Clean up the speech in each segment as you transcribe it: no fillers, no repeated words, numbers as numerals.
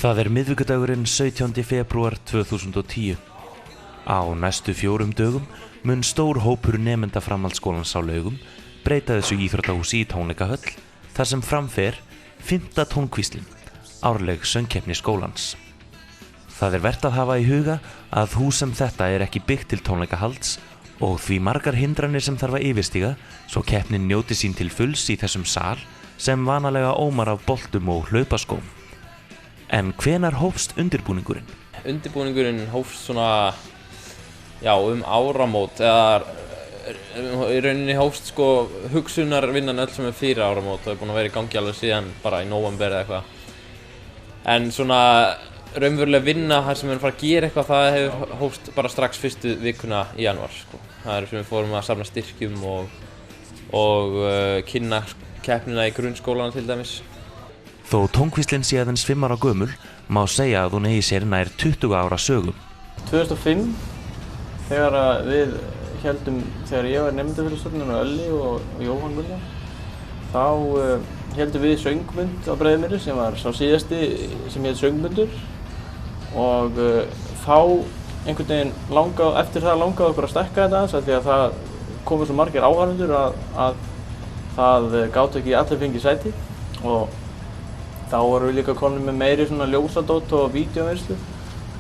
Það miðvikudagurinn 17. febrúar 2010. Á næstu 4 dögum mun stór hópur nemenda framhaldsskólans á Laugum breyta þessu íþróttahúsi í tónleikahöll þar sem framfer 5. tónkvíslin, árleg söngkeppni skólans. Það vert að hafa í huga að hús sem þetta ekki byggt til tónleikahalds og því margar hindranir sem þarf að yfirstíga svo keppnin njóti sín til fulls í þessum sal sem vanalega ómar af boltum og hlaupaskóm. En hvenær hófst undirbúningurinn? Undirbúningurinn hófst svona, áramót, eða í rauninni hófst hugsunarvinnan öll sem fyrir áramót og búin að vera í gangi alveg síðan bara í nóvember eða eitthvað. En svona raunverulega vinna þar sem við erum fara að gera eitthvað, það hefur hófst bara strax fyrstu vikuna í janúar. Það sem við fórum að safna styrkjum og kynna keppnina í grunnskólana til dæmis. Þó tónkvíslinn sé aðeins 5 ára gömul, má segja að hún eigi sér nær 20 ára sögu. 2005, þegar ég var nemendafélagsstofnun á Ölli og Jóhann William, þá héldum við söngmund á Breiðumýri sem var sá síðasti sem hét söngmundur og þá einhvern veginn eftir það langaði okkur að stækka þetta aðeins af því að það komu svo margir áhorfendur að það gátu ekki allir fengið sæti og þá vorum við líka konum með meiri svona ljósadót og vídeóvinnslu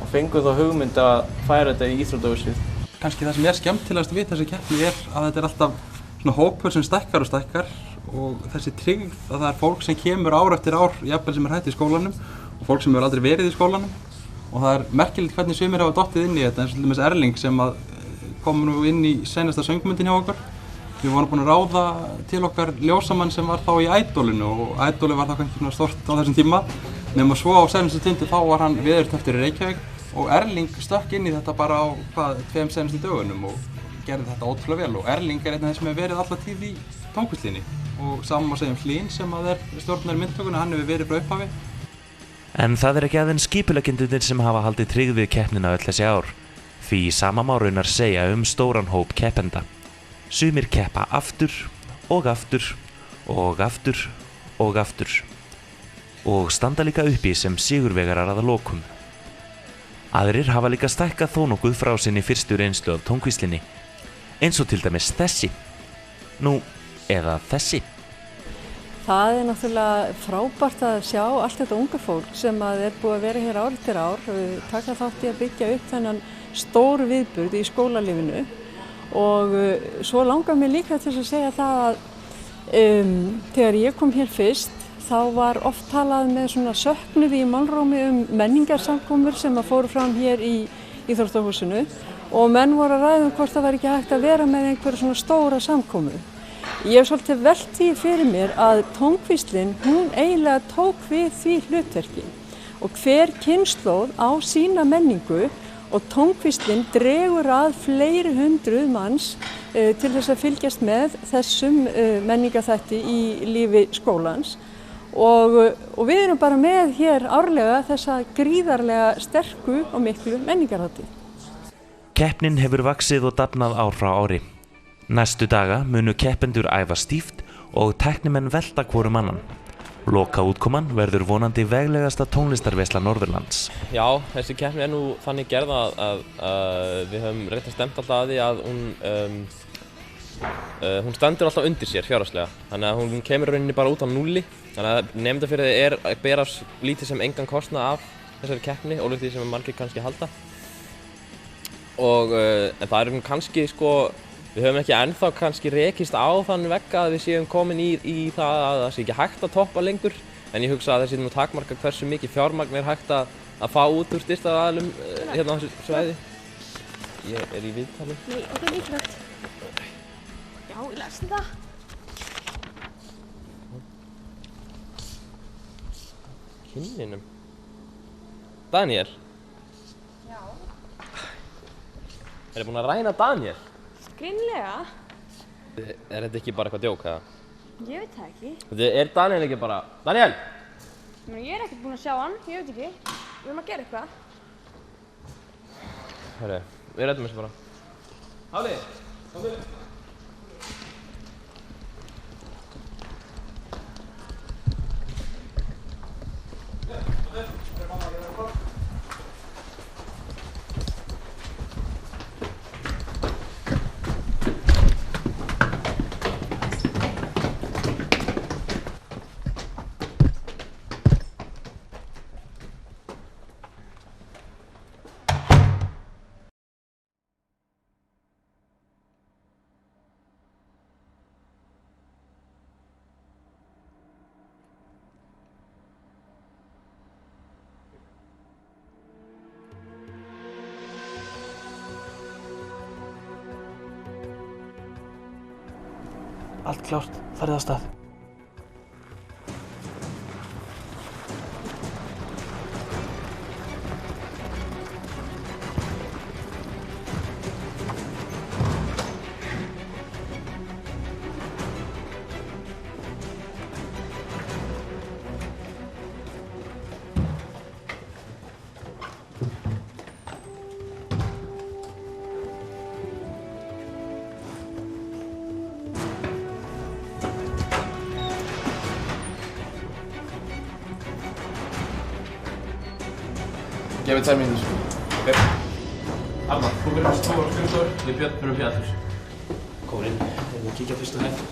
og fengum þá hugmynd að færa þetta í íþróttahúsið. Kannski það sem skemmtilegast við þessi keppni að þetta alltaf svona hópur sem stækkar og stækkar og þessi tryggð að það fólk sem kemur ár eftir ár, jafnvel sem hætt í skólanum og fólk sem hefur aldrei verið í skólanum og það merkilegt hvernig sumir hafa dottið inn í þetta eins og til dæmis Erling sem kom nú inn í seinasta söngmyndin hjá okkur. Við vorum búin að ráða til okkar ljósamann sem var þá í Idolinu og Idoli var þá kannski stort á þessum tíma nema svo á seinasta stundu þá var hann veðurtepptur í Reykjavík og Erling stökk inn í þetta bara á 2 seinustu dögunum og gerði þetta ótrúlega vel og Erling einn af þeim sem hefur verið alla tíð í tónkvíslinni og saman má segja Hlín sem stjórnar myndtökunni, hann hefur verið frá upphafi. En það ekki aðeins skipuleggjendur sem hafa haldið tryggð við keppnina öll þessi ár, því sama má raunar segja stóran hóp keppenda. Sumir keppa aftur og aftur og aftur og aftur og standa líka uppi sem sigurvegarar að lokum. Aðrir hafa líka stækkað þó nokkuð frá sinni fyrstu reynslu af tónkvíslinni, eins og til dæmis þessi. Nú, eða þessi. Það náttúrulega frábært að sjá allt þetta unga fólk sem búið að vera hér ár eftir ár, taka þátt í að byggja upp þennan stór viðburð í skólalífinu og svo langar mér líka til að segja það að þegar ég kom hér fyrst þá var oft talað með svona söknuði í málrómi menningarsamkomur sem fóru fram hér í íþróttahúsinu og menn voru að ræða hvort það var ekki hægt að vera með einhverja svona stóra samkomu. Ég hef svolítið velt því fyrir mér að tónkvíslin, hún eiginlega tók við því hlutverki og hver kynslóð á sína menningu og tónkvíslin dregur að fleiri hundruð manns til þess að fylgjast með þessum menningarþætti í lífi skólans og við erum bara með hér árlega þessa gríðarlega sterku og miklu menningarhátíð. Keppnin hefur vaxið og dafnað ár frá ári. Næstu daga munu keppendur æfa stíft og tæknimenn velta hvorum annan. Lokaútkoman verður vonandi veglegasta tónlistarveisla Norðurlands. Já, þessi keppni nú þannig gerð að við höfum reynt að stefna alltaf að því að hún stendur alltaf undir sér fjárhagslega. Þannig að hún kemur rauninni bara út á núlli. Þannig að nemendafélagið að bera lítið sem engan kostnað af þessari keppni, ólíkt því sem margir kannski halda. En það kannski við höfum ekki ennþá kannski rekist á þann vegg að við séum komin í það að það sé ekki hægt að toppa lengur. En ég hugsa að þessi nú takmarka hversu mikið fjármagn hægt að fá út úr styrktaraðilum hérna á þessu svæði. Ég í viðtali. Nei, þetta mikilvægt. Já, ég lesi það. Kynninum. Daniel? Já. Þið búin að ræna Daniel? Greinilega. Þetta ekki bara eitthvað djók, eða? Ég veit það ekki. Daniel ekki bara... Daniel! Ég ekkert búin að sjá hann, ég veit ekki. Við erum að gera eitthvað. Herri, við reddum þessu bara. Háli! Háli! Allt klárt, farið af stað. Gefið 2 mínútur. Alma, þú verður að stóra skrifstofur, við Björn fyrir fjallhús. Komin inn, við kíkja fyrst á hætt.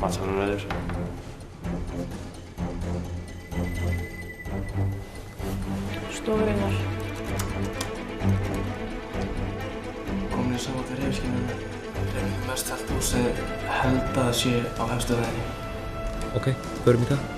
Matsalur rauður. Stofurinnar. Komin í sama fyrir hefskinu. Reynum mest allt húsið held að það sé á hefstu veginni. Ok, förum í það.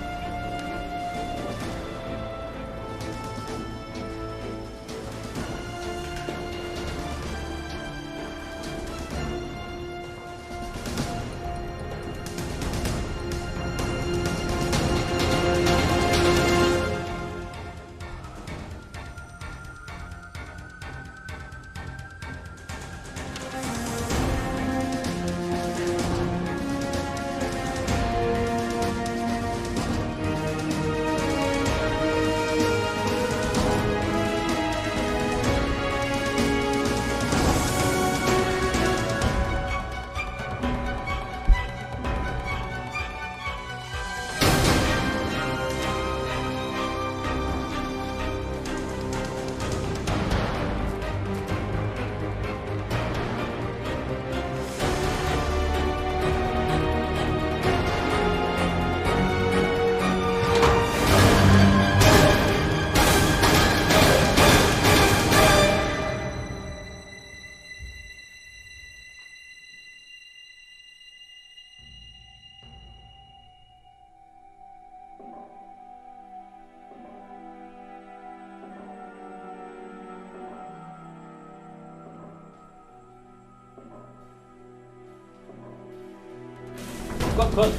Gott kvöld.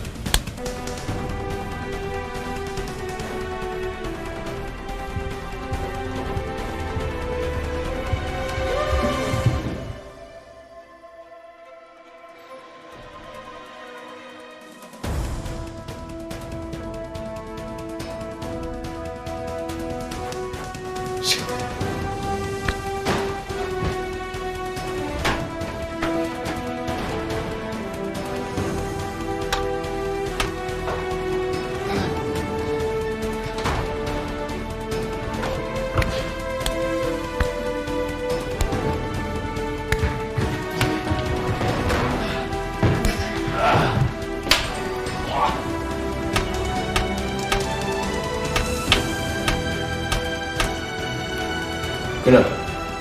Gunnar,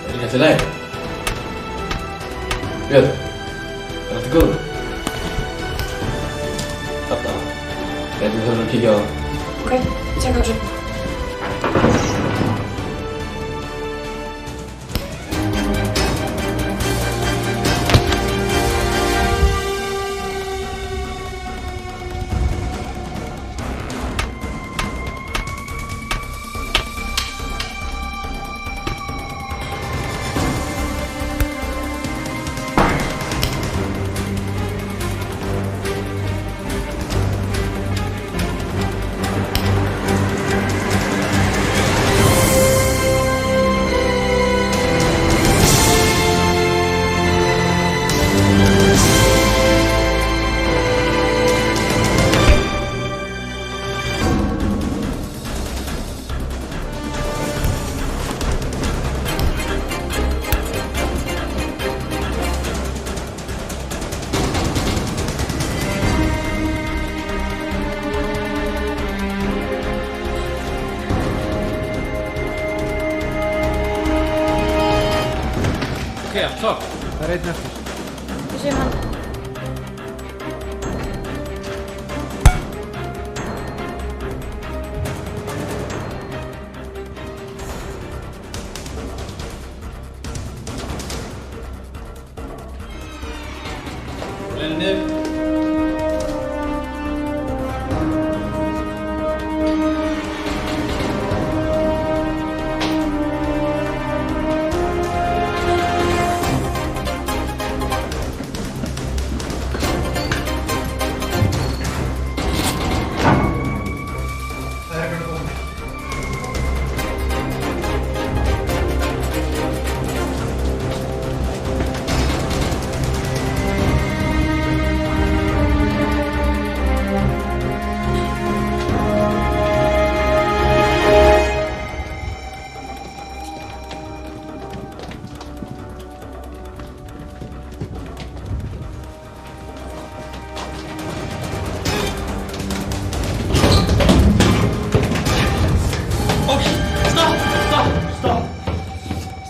ekki allt í lagi? Björn, allt í góðu? Þarna, við þurfum að kíkja á það. Ok, tjekka þessu. Ok, stopp. Það er einn eftir. Við séum hann. Lenni niður.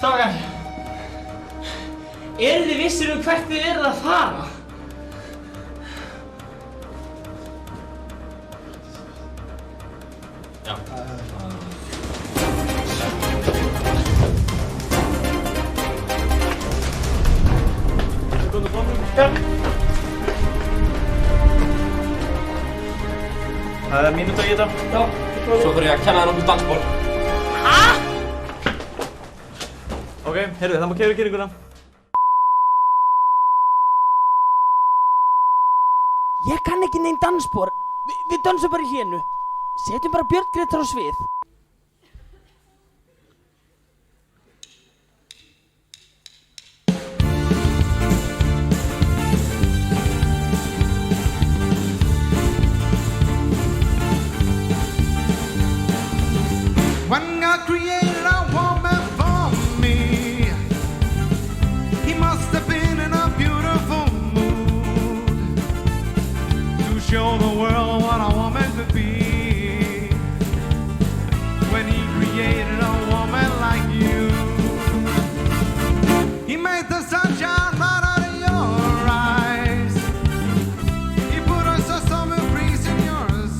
Strákar, eruð þið vissir hvert þið eruð að fara? Já. Það er mínúta í þetta. Já. Svo þarf ég að kenna þér um dansból. Ok, heyrðu, það má keyra kynninguna. Ég kann ekki neinn dansspor. Við dansum bara í hénu. Setjum bara Björn Grétar á svið. When God created a woman for me, He must have been in a beautiful mood to show the world what a woman could be. When He created a woman like you, He made the sunshine right out of your eyes. He put a summer breeze in your eyes.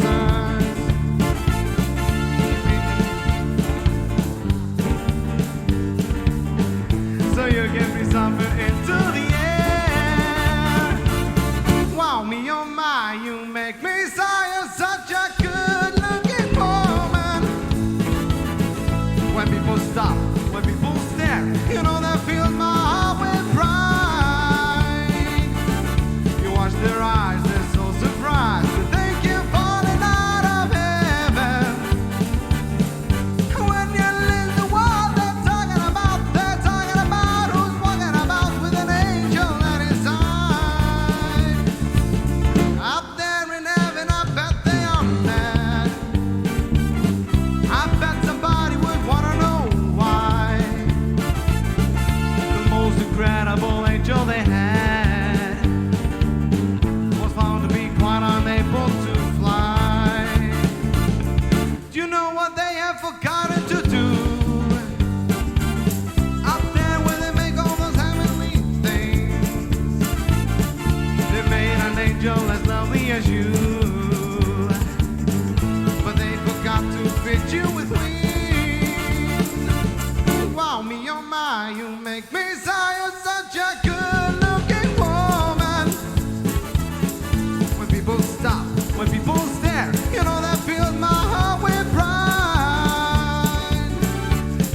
So you give me something into the air. Wow, me oh my, you make me sigh. You're such a good-looking woman. When people stop, when people stare, you know that fills my heart with pride. You watch their eyes, they're so surprised to think you're falling out of heaven. When you leave the world, they're talking about who's walking about with an angel at his side. Up there in heaven, I bet they are mad. I bet somebody would wanna know why. The most incredible angel they had was found to be quite unable to fly. Do you know what they have forgotten to do? Up there where they make all those heavenly things, they made an angel as lovely as you, but they forgot to fit you with wings. Wow, me oh my, you make me sigh. You're such a good-looking woman. When people stop, when people stare, you know that fills my heart with pride.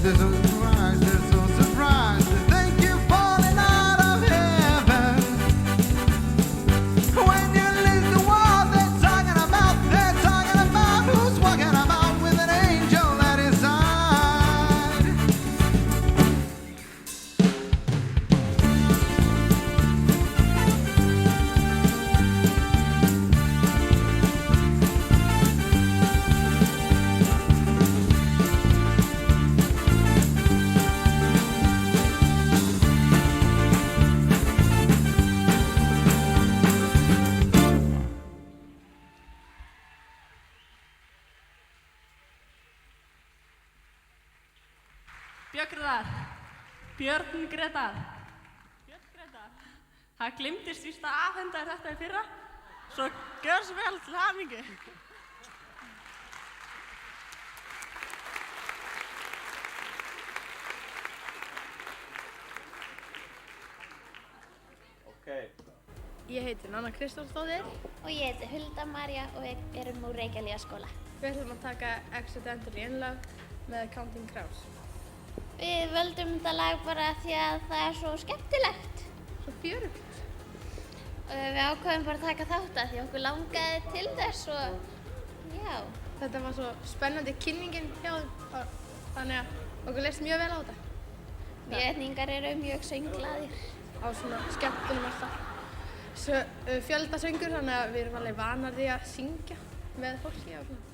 They're so surprised, they're so surprised to think you're falling out of heaven. When you leave the world, they're talking about who's walking about with an angel at his side. Björn Grétar. Það gleymdist víst að afhenda þér þetta í fyrra, svo gjör svo vel til hamingju. Ég heiti Nanna Kristjánsdóttir. Og ég heiti Hulda María og við erum úr Reykjavíkurskóla. Við ætlum að taka Accidentally in Love með Counting Crows. Við völdum þetta lag bara því að það er svo skemmtilegt. Svo fjörugt. Við ákváðum bara að taka þátt að því okkur langaði til þess og já. Þetta var svo spennandi kynningin hjá þeim, þannig að okkur leist mjög vel á þetta. Mjöðningar eru mjög sönglaðir. Á svona skemmtunum alltaf. Fjöldasöngur, þannig að við erum alveg vanar því að syngja með fólki og svona.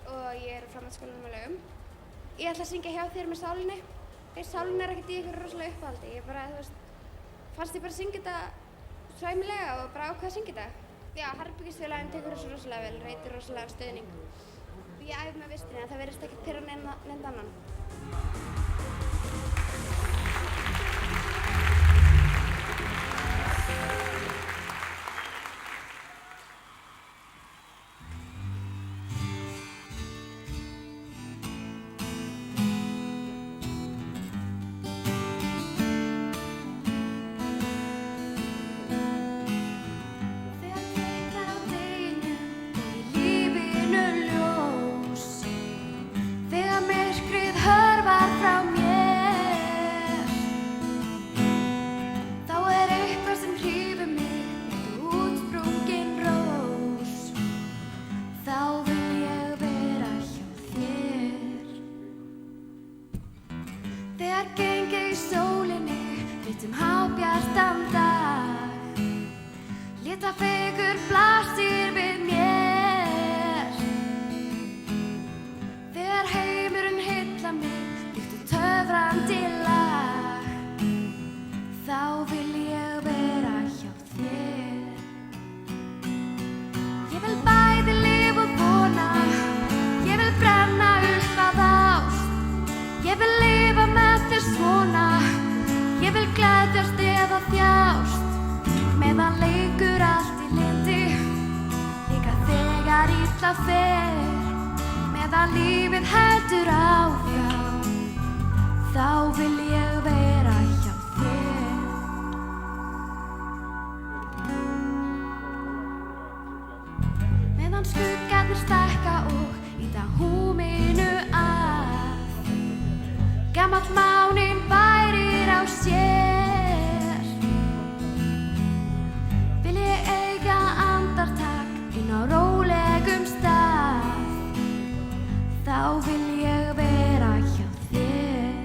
Og ég er á framhaldsskólanum á Laugum. Ég ætla að syngja hjá þér með sálinni. Sálin er ekkert í ykkur rosalega uppáhaldi. Ég bara, fannst ég bara að syngja þetta sæmilega og bara ákvað að syngja þetta. Já, herbergisfélaginn tekur þessu rosalega vel, veitir rosalega stuðning. Ég æfi með vistinni að það verðist ekkert pirra neinn annan. Lífinu ljós illa fer, meðan lífið heldur áfram, þá vil ég vera hjá þér. Meðan skuggarnir stækka og ýta húminu að, gamall máninn bærir á sér, vil ég eiga andartak inn á rólegum stað, þá vil ég vera hjá þér.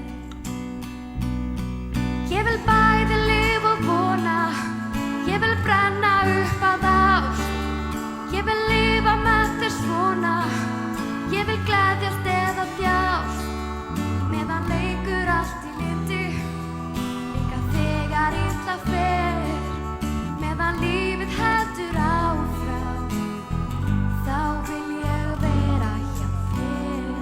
Ég vil bæði lifa og vona, ég vil brenna upp að ást, ég vil lifa með þér svona, ég vil gleðjast eða þjást, meðan leikur allt í liti, líka þegar illa fer, meðan lífið heldur áfram, þá vil ég vera hjá þér.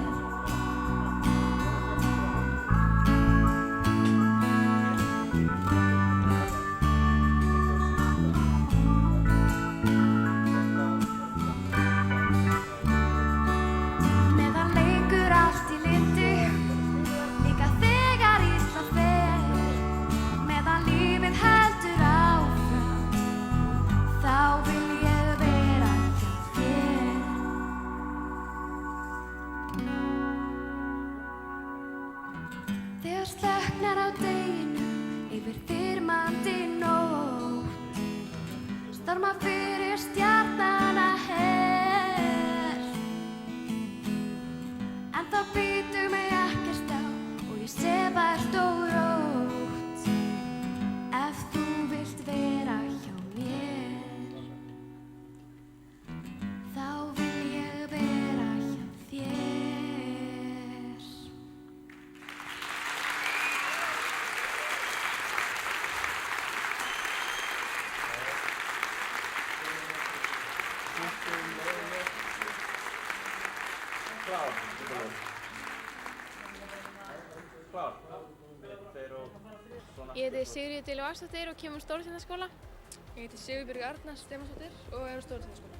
Meðan leikur allt í liti, líka þegar illa fer, meðan lífið heldur áfram, þá vil ég vera hjá þér. Þegar slöknar á deginum yfir þyrmandi nótt, storma fyrir stjarnanna her, en þá bítur mig ekkert á og ég sef vært og rótt, ef þú vilt vera hjá mér, þá vil ég vera hjá þér. Ég heiti Sigríður Diljá Axelsdóttir og kemur úr Stórutjarnaskóla. Ég heiti Sigurbjörg Arna Stefánsdóttir og er úr Stórutjarnaskóla.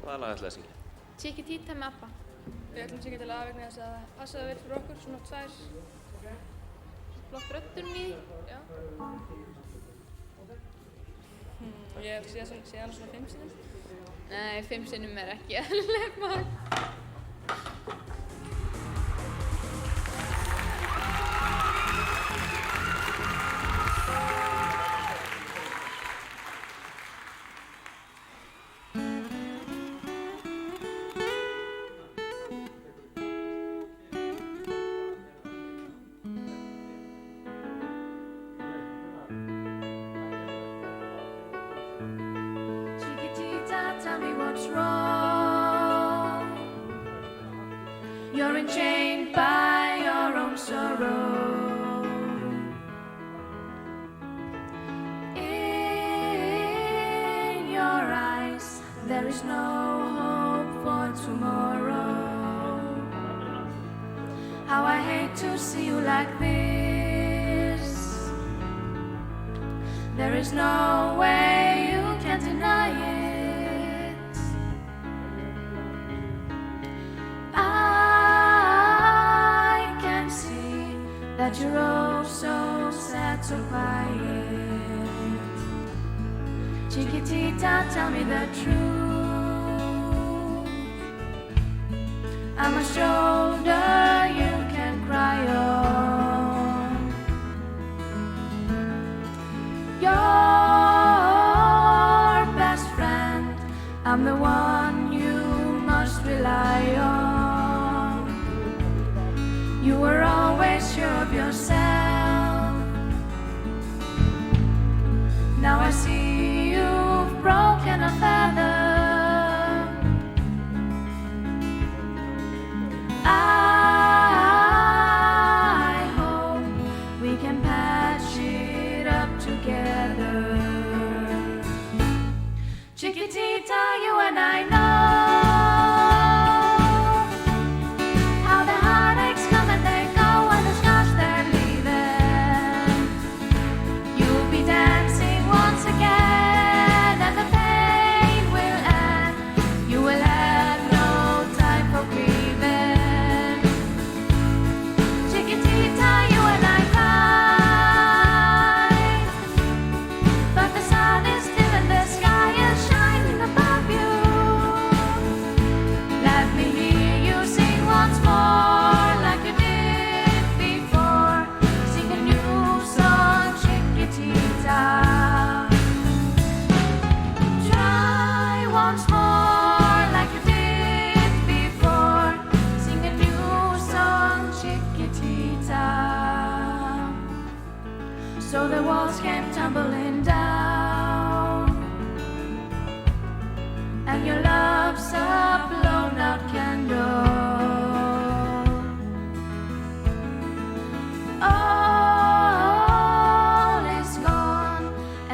Hvaða lag ætlaði að syngja? Chiquitita með ABBA. Við ætlum að syngja til að vegna þess að það passaði vel fyrir okkur, svona tvær flott röddum í því. Já. Ég hef séð hana svona 5 sinnum. Nei, 5 sinnum er ekki eðlilegt magn. Chiquitita, tell me what's wrong. You're enchained by your own sorrow. In your eyes, there is no hope for tomorrow. How I hate to see you like this. There is no way you can deny it. I can see that you're oh so sad, so quiet. Chiquitita, tell me the truth. I'm a shoulder you can cry on. Your best friend, I'm the one you must rely on. You were always sure of yourself. Now I see you've broken a feather.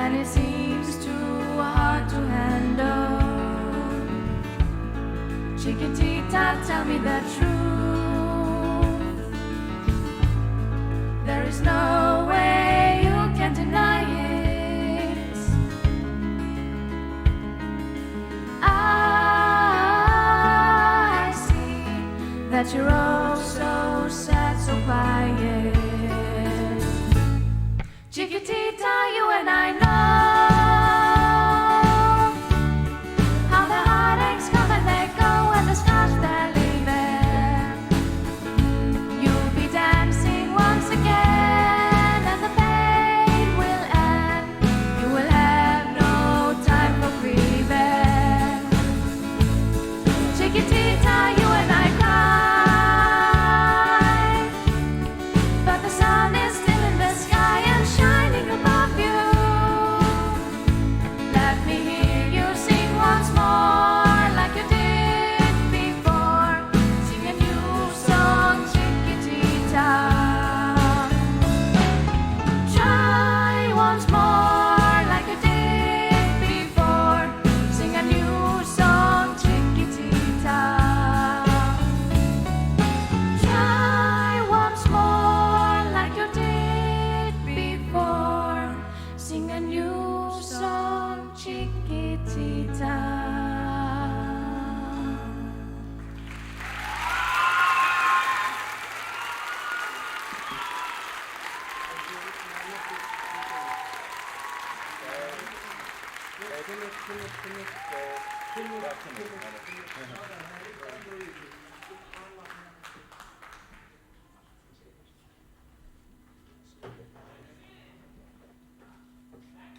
and it seems too hard to handle. Chiquitita, tell me the truth. There is no way you can deny it. I see that you're all so sad, so quiet. Chiquitita, you and I know how the heartaches come and they go and the scars they're leaving. You'll be dancing once again and the pain will end. You will have no time for grieving. Chiquitita, you and I cry, but the sun is still in the sky and shining above you. Let me hear you sing once more like you did before. Sing a new song, Chiquitita. Try once more like you did before. Sing a new song, Chiquitita. Try once more like you did before. Sing a new song, Chiquitita.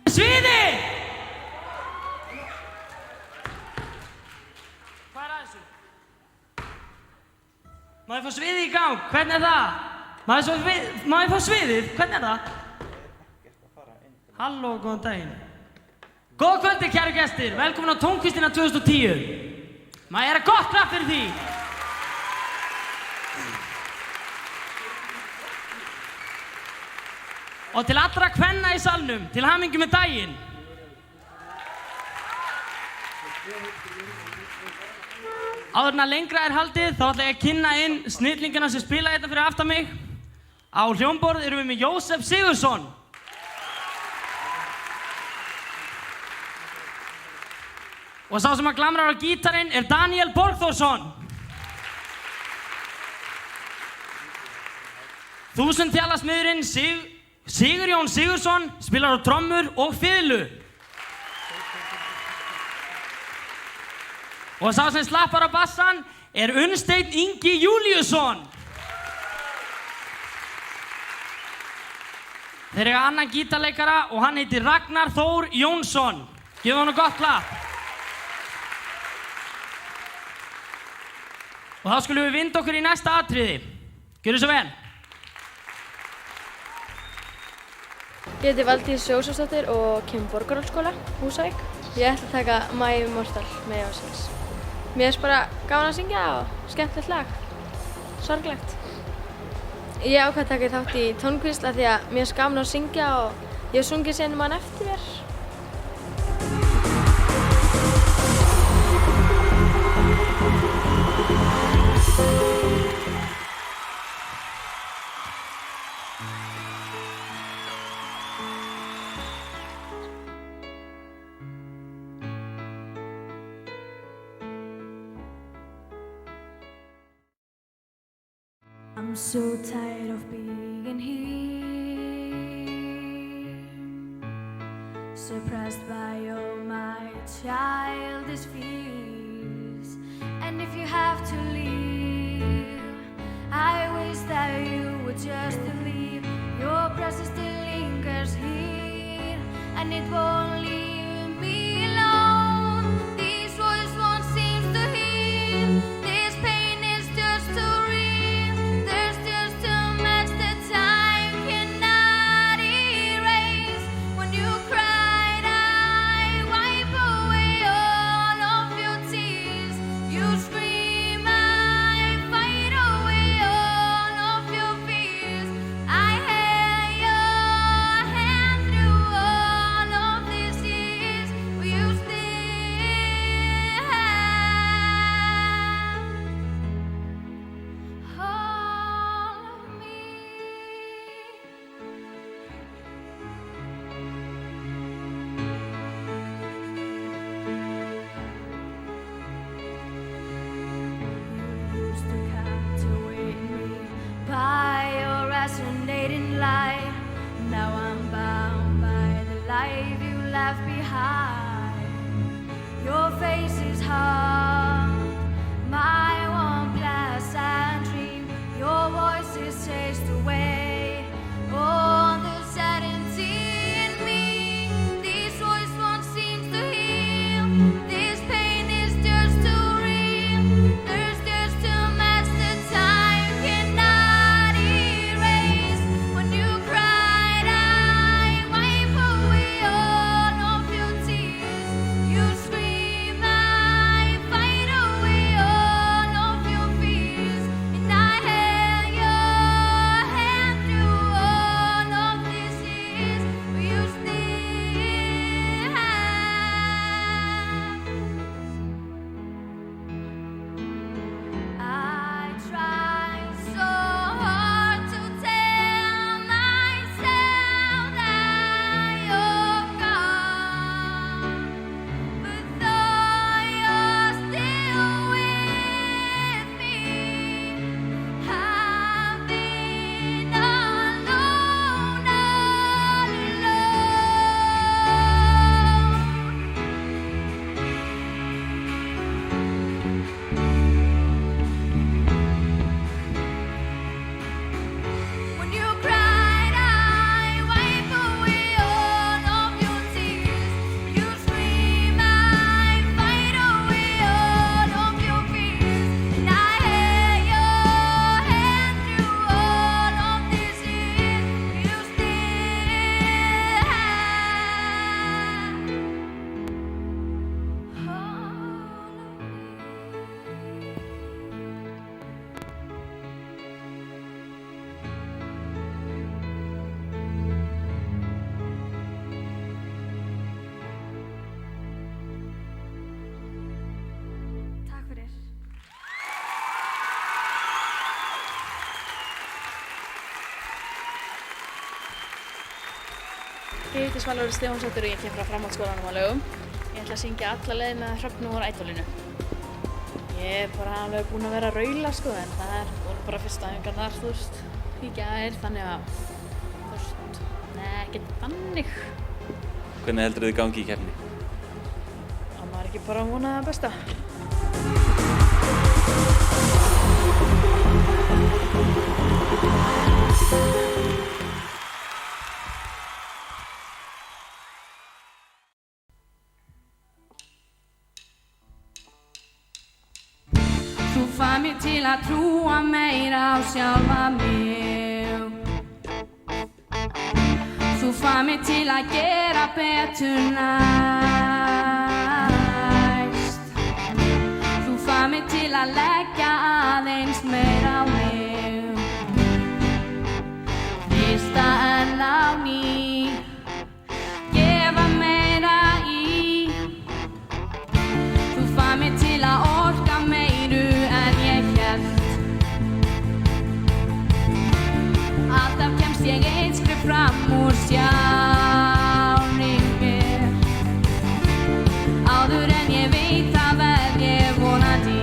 Sviði! Hvað er að þessu? Má ég fá sviðið í gang? Hvernig er það? Má ég fá sviðið? Hvernig er það? Halló, góðan daginn. Góða kvöldi, kæru gestir. Velkomin á Tónlistina 2010. Má ég gera gott klapp fyrir því? Og til allra kvenna í salnum, til hamingju með daginn. Áður en að lengra er haldið, þá ætla ég að kynna inn snillingana sem spila þetta fyrir aftan mig. Á hljómborð erum við með Jósef Sigurðsson. Og sá sem að glamrar á gítarinn er Daniel Borgþórsson. Þúsundþjalasmiðurinn Sigurjón Sigurðsson spilar á trommur og fiðlu. Og sá sem slappar á bassan er Unnsteinn Ingi Júlíusson. Þeir eiga annan gítarleikara og hann heitir Ragnar Þór Jónsson. Gefum honum gott klapp. Og þá skulum við vinda okkur í næsta atriði. Gjörðu svo vel. Ég heiti Valdís Jósefsdóttir og kem Borgarholtsskóla, Húsavík. Ég ætla að taka My Immortal með Jósefs. Mér finnst bara gaman að syngja og skemmtilegt lag. Sorglegt. Ég ákvað að taka þátt í tónquiz af því að mér finnst gaman að syngja og ég hef sungið síðan mann eftir mér. I'm so tired of being here, suppressed by all my childish fears. And if you have to leave, I wish that you would just leave. Your presence still lingers here, and it won't leave me alone. This voice won't seem to heal. This pain is just too real. There's just too much that time cannot erase. When you cried, I wipe away all of your tears. You scream, I fight away all of your fears. I held your hand through all of behind. Your face is hard, my one pleasant dream. Your voice is chased away. All the certainty in me, this voice won't seem to heal. This pain is just too real. There's just too much that time cannot erase. When you cried, I wipe away all of your tears. You scream, I fight away all of your fears. And I held your hand through all of these years, but you still have. I tried so hard to tell myself that you're gone, but though you're still with me, I've been alone all When you cried, I wipe away all of your tears. You scream, I fight away all of your fears. And I held your hand through all of these years. You still have all of me. Takk fyrir. Ég heiti Svalvarður Stefánsdóttir og ég kem frá framhaldsskólanum á Laugum. Ég ætla að syngja alla leið með Hrafnu úr Ædolinu. Ég er bara alveg búin að vera að raula sko, en það voru bara fyrstu æfingarnar, þú veist, í gær, þannig að, þú veist, ekkert þannig. Hvernig heldur þið gangi í keppni? Á maður ekki bara að vona það besta. Þú fær mig til að trúa meira á sjálfa mig. Þú fær mig til að gera betur næst. Þú fær mig til að leggja aðeins meira á mig. Hrista enn á ný, gefa meira í. Þú fær mig til að orka meiru en ég hélt. Alltaf kemst ég eitt skref fram úr sjálfri mér. Áður en ég veit það verð ég vonandi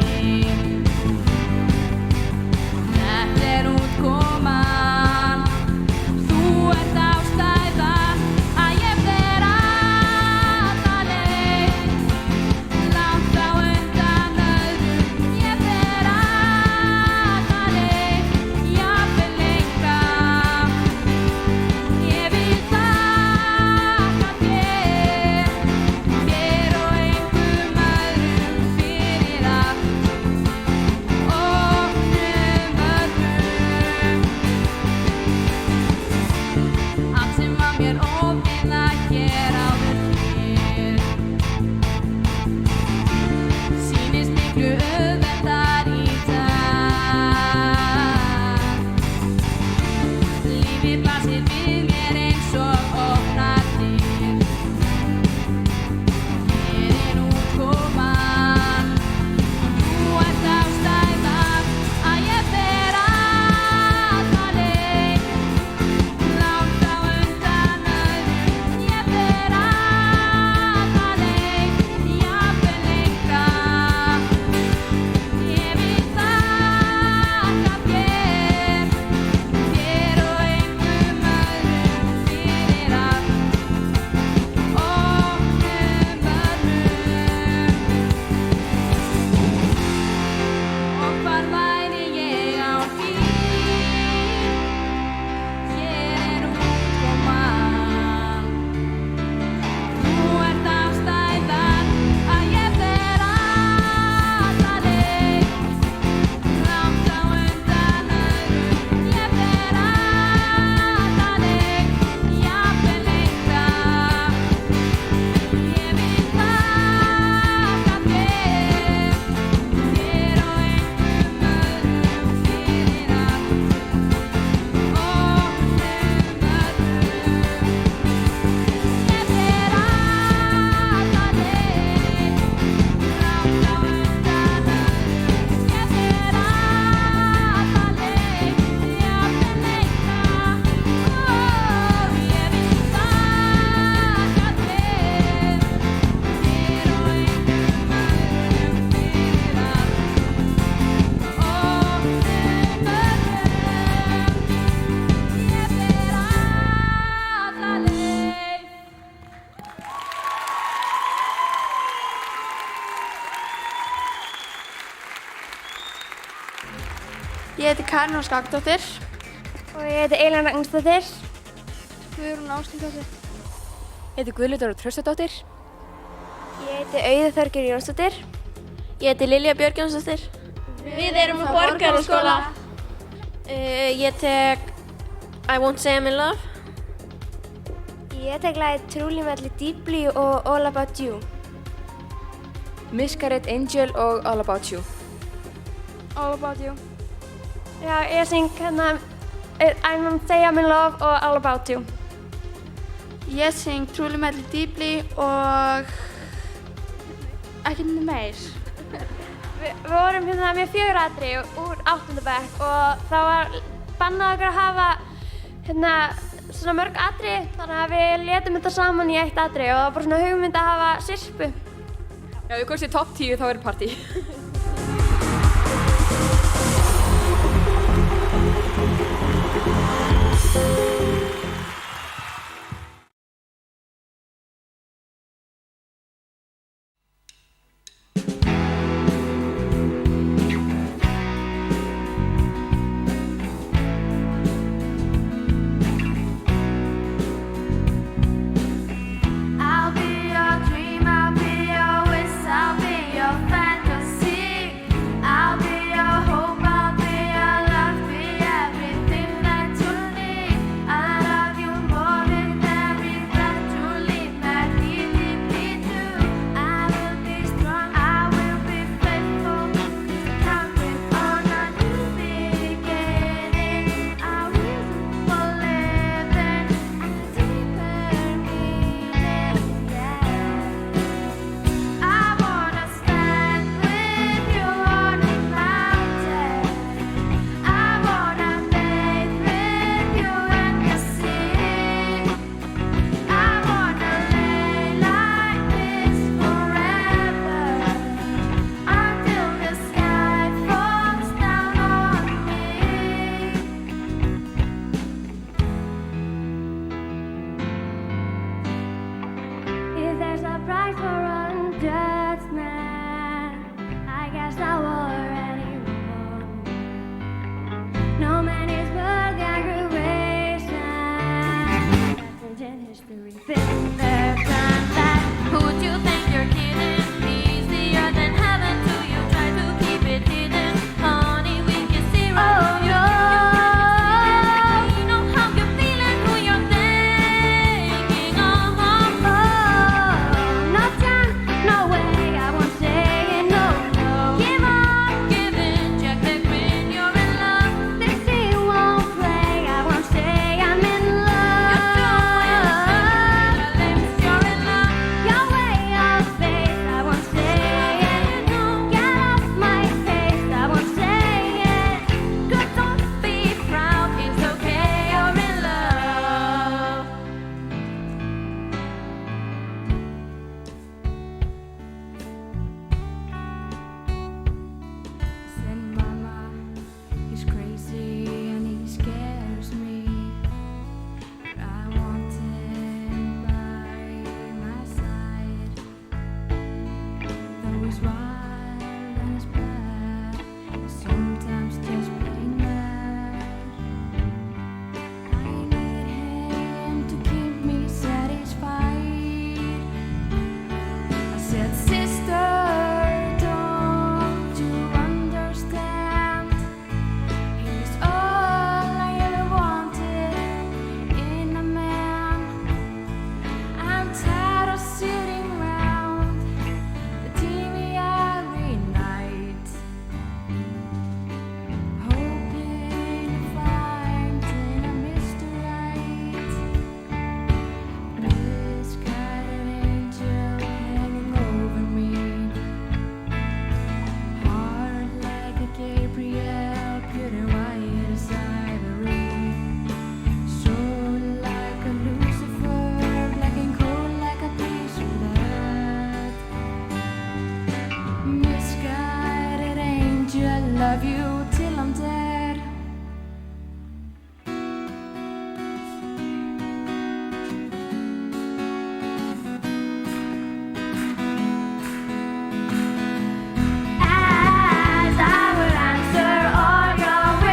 Ég heiti Karin Ósk Agdóttir. Og ég heiti Elín Ragnarsdóttir. Guðrún Ásgrímsdóttir. Ég heiti Guðlaug Dóra Traustadóttir. Ég heiti Auður Þorgerður Jónsdóttir. Ég heiti Lilja Björg Jónsdóttir. Við erum á Borgarholtsskóla. Ég tek I Won't Say I'm in Love. Ég tek lagið Truly Madly Deeply og All About You. Miscarried Angel og All About You. All About You. Já, ég syng hérna I Won't Say I'm in Love og All About You. Ég syng Truly Madly Deeply og ekki meir. Við vorum hérna með 4 atriði úr 8. bekk og það var bannað okkur að hafa hérna svona mörg atriði, þannig að við létum þetta saman í eitt atriði og það var bara svona hugmynd að hafa sirpu. Já, við komumst í topp 10 þá verður partí. love you till I'm dead. As I will answer all your wishes.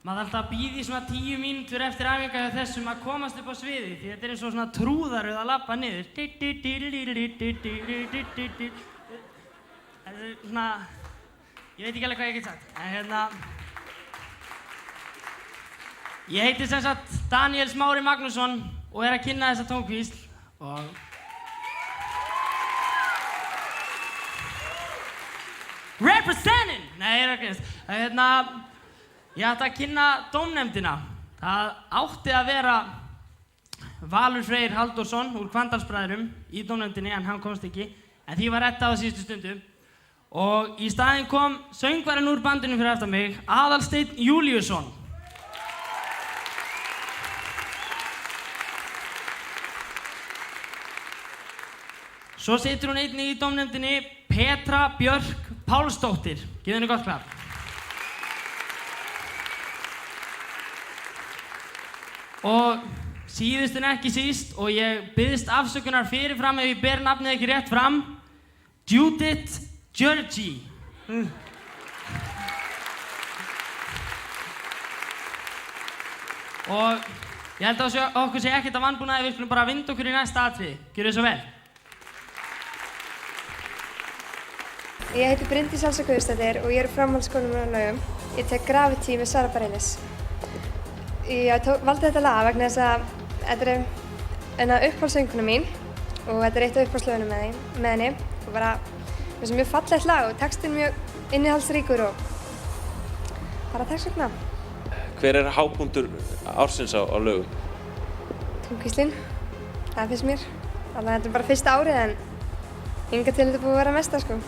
Maður alltaf að bíða í svona 10 mínútur eftir æfingar hjá þessum að komast upp á sviði því þetta er eins og svona trúðaröð að labba niður. Þetta er svona, ég veit ekki alveg hvað ég get sagt, en ég heiti sem sagt Daniel Smári Magnússon og er að kynna þessa tónkvísl og representing! Nei, ég er að grínast. Ég ætti að kynna dómnefndina. Það átti að vera Valur Freyr Halldórsson úr Hvannadalsbræðrum í dómnefndinni en hann komst ekki. En því var reddað á síðustu stundu. Og í staðinn kom söngvarinn úr bandinu fyrir eftir mig, Aðalsteinn Júlíusson. Svo situr hún einnig í dómnefndinni Petra Björk Pálsdóttir. Gefið henni gott klapp. Og síðust en ekki síst, og ég biðst afsökunar fyrirfram ef ég ber nafnið ekki rétt fram, Judith Georgi. Og ég held að okkur sé ekkert að vanbúnaði, við skulum bara vinda okkur í næsta atriði. Gjörðu svo vel. Ég heiti Bryndís Elsa Guðsdóttir og ég er úr framhaldsskólanum á Laugum. Ég tek Gravity með Sara Bareilles. Ég valdi þetta lag vegna þess að þetta er uppáhaldssönguna mín og þetta er eitt af uppáhaldslögunum með henni og bara þess að mjög fallegt lag og textinn mjög innihaldsríkur og bara þess vegna. Hver er hápunktur ársins á Laugum? Tónkvíslin, það finnst mér. Þannig að þetta er bara fyrsta árið en hingað til þetta búið að vera mesta sko.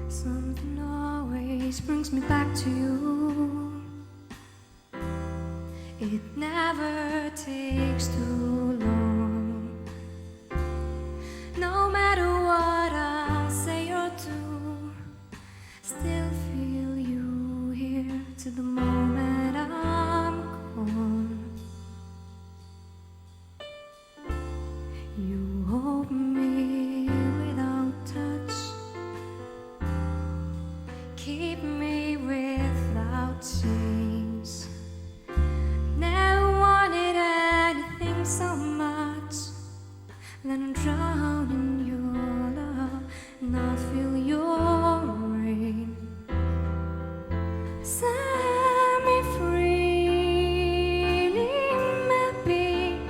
Something always brings me back to you. It never takes too long. No matter what I say or do, still feel you here to the moment I'm gone. You hold me without touch, keep me without chains. Never wanted anything so much than drown in your love, not feel your rain. Set me free, leave me be.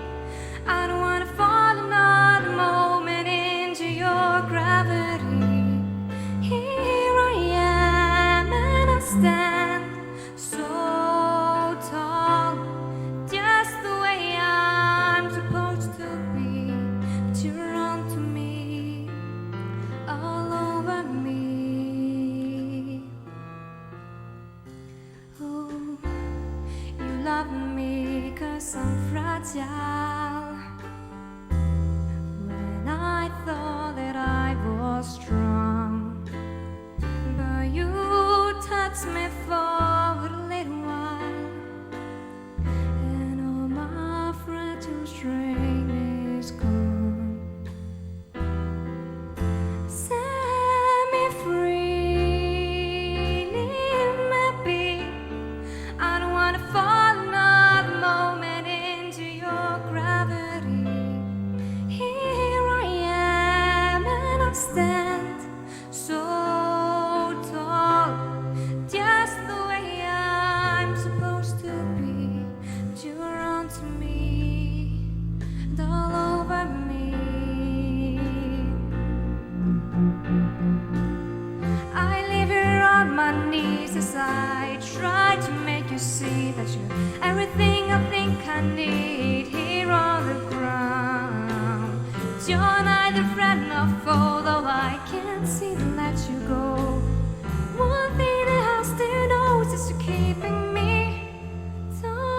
I don't wanna fall another moment into your gravity. Here I am and I stand so tall, just the way I'm supposed to be. But you're onto me, all over me. Oh, you love me 'cause I'm fragile. When I thought that I was strong, but you touched me for a little while, and all my fragile strength is gone. Set me free, leave me be. I don't wanna fall another moment into your gravity. Here I am and I stand so tall, just the way I'm supposed to be. But you're onto me, and all over me. I leave here on my knees as I try to make you see that you're everything I think I need here on the ground. But you're neither friend nor foe, though I can't seem to let you go. One thing that I still know is that you're keeping me tall.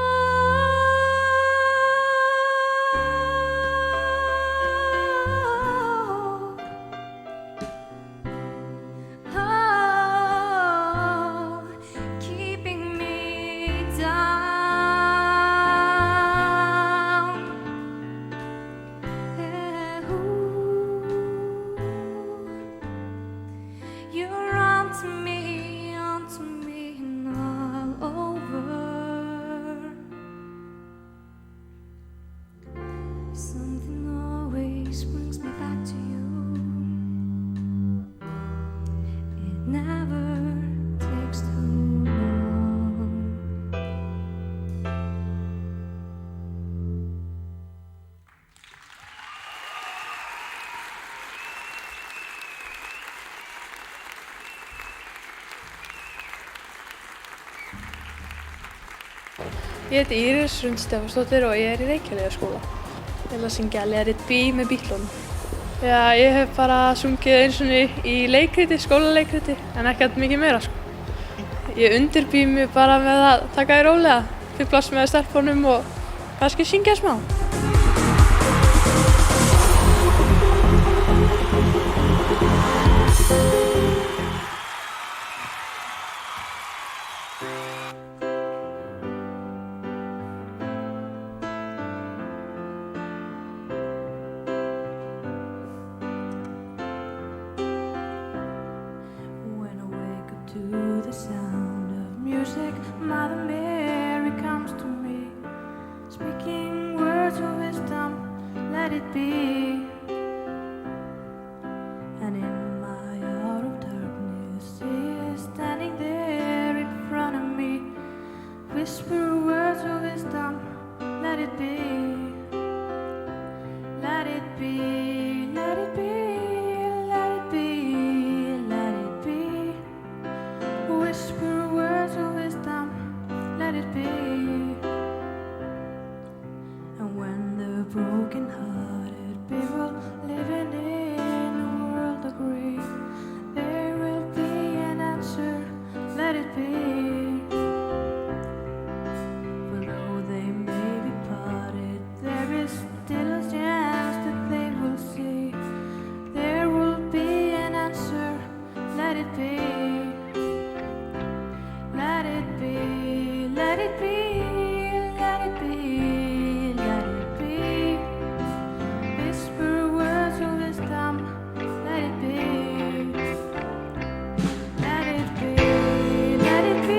Ég heiti Íris Hrund Stefánsdóttir og ég í Reykjavíkurskóla. Ég ætla að syngja Let It Be með Beatlunum. Já, ég hef bara sungið eins og í leikriti, skólaleikriti, en ekkert mikið meira sko. Ég undirbý mig bara með að taka því rólega, fíflast með stelpunum og kannski syngja smá. To the sound of music, Mother Mary comes to me, speaking words of wisdom, let it be. And in my hour of darkness, she is standing there in front of me, whisper words of wisdom, let it be. Let it be, let it be. Whisper words of wisdom, let it be. And when the broken-hearted people living in a world agree, there will be an answer, let it be. For though they may be parted, there is still a chance that they will see. There will be an answer, let it be. Let it be, let it be, let it be, let it be. Whisper words of wisdom, let it be. Let it be, let it be.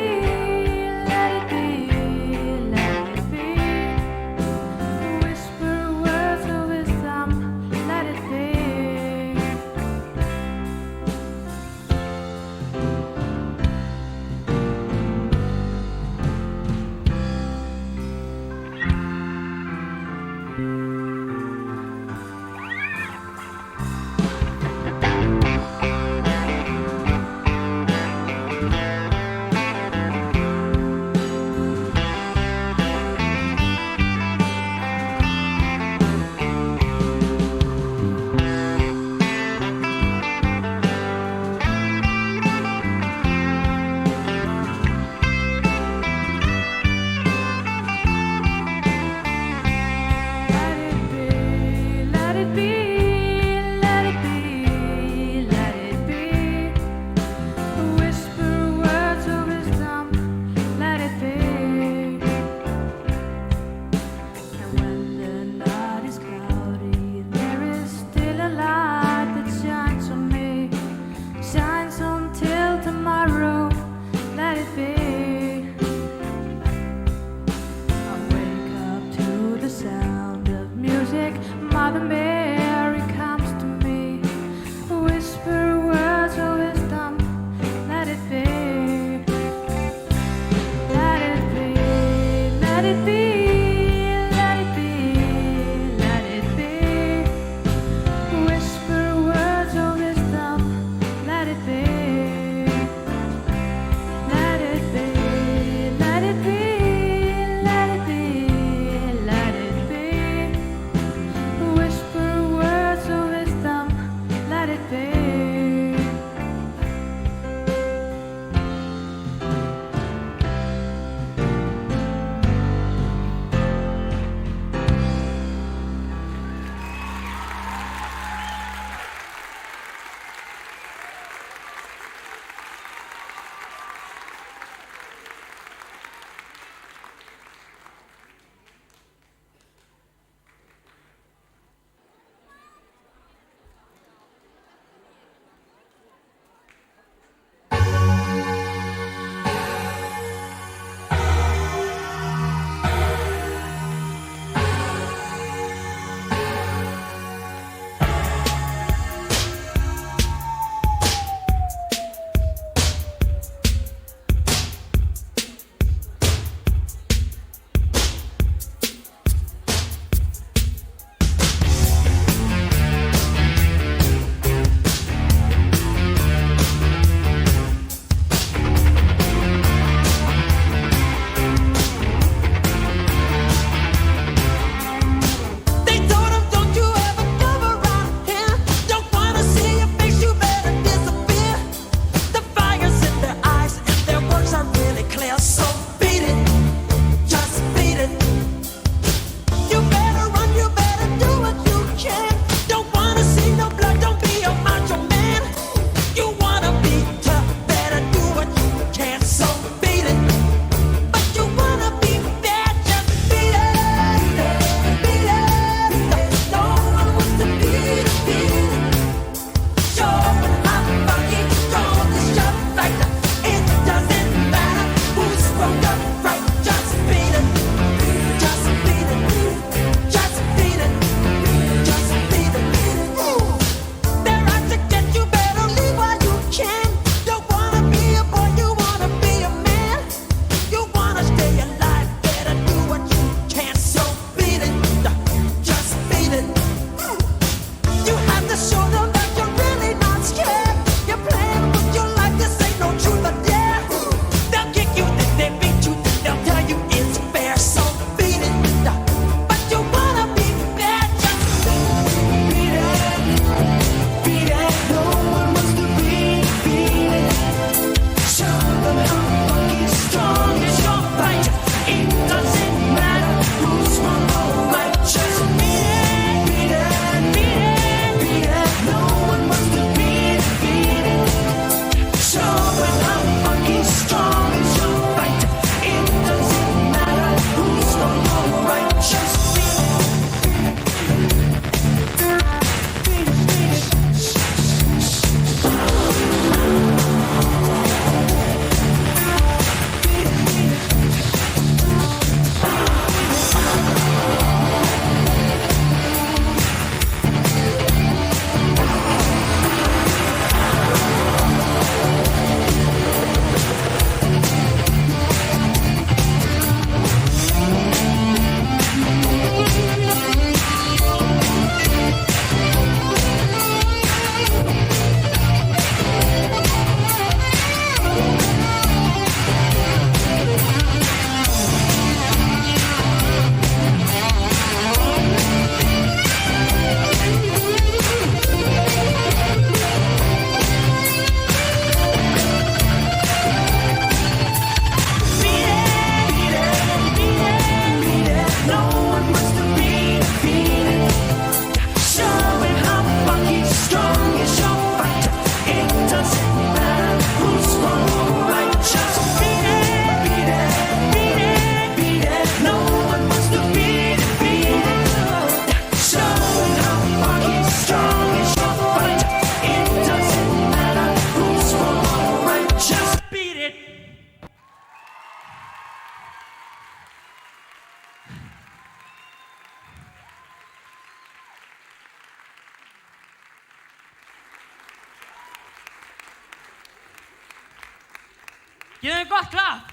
Gefum þeim gott klapp.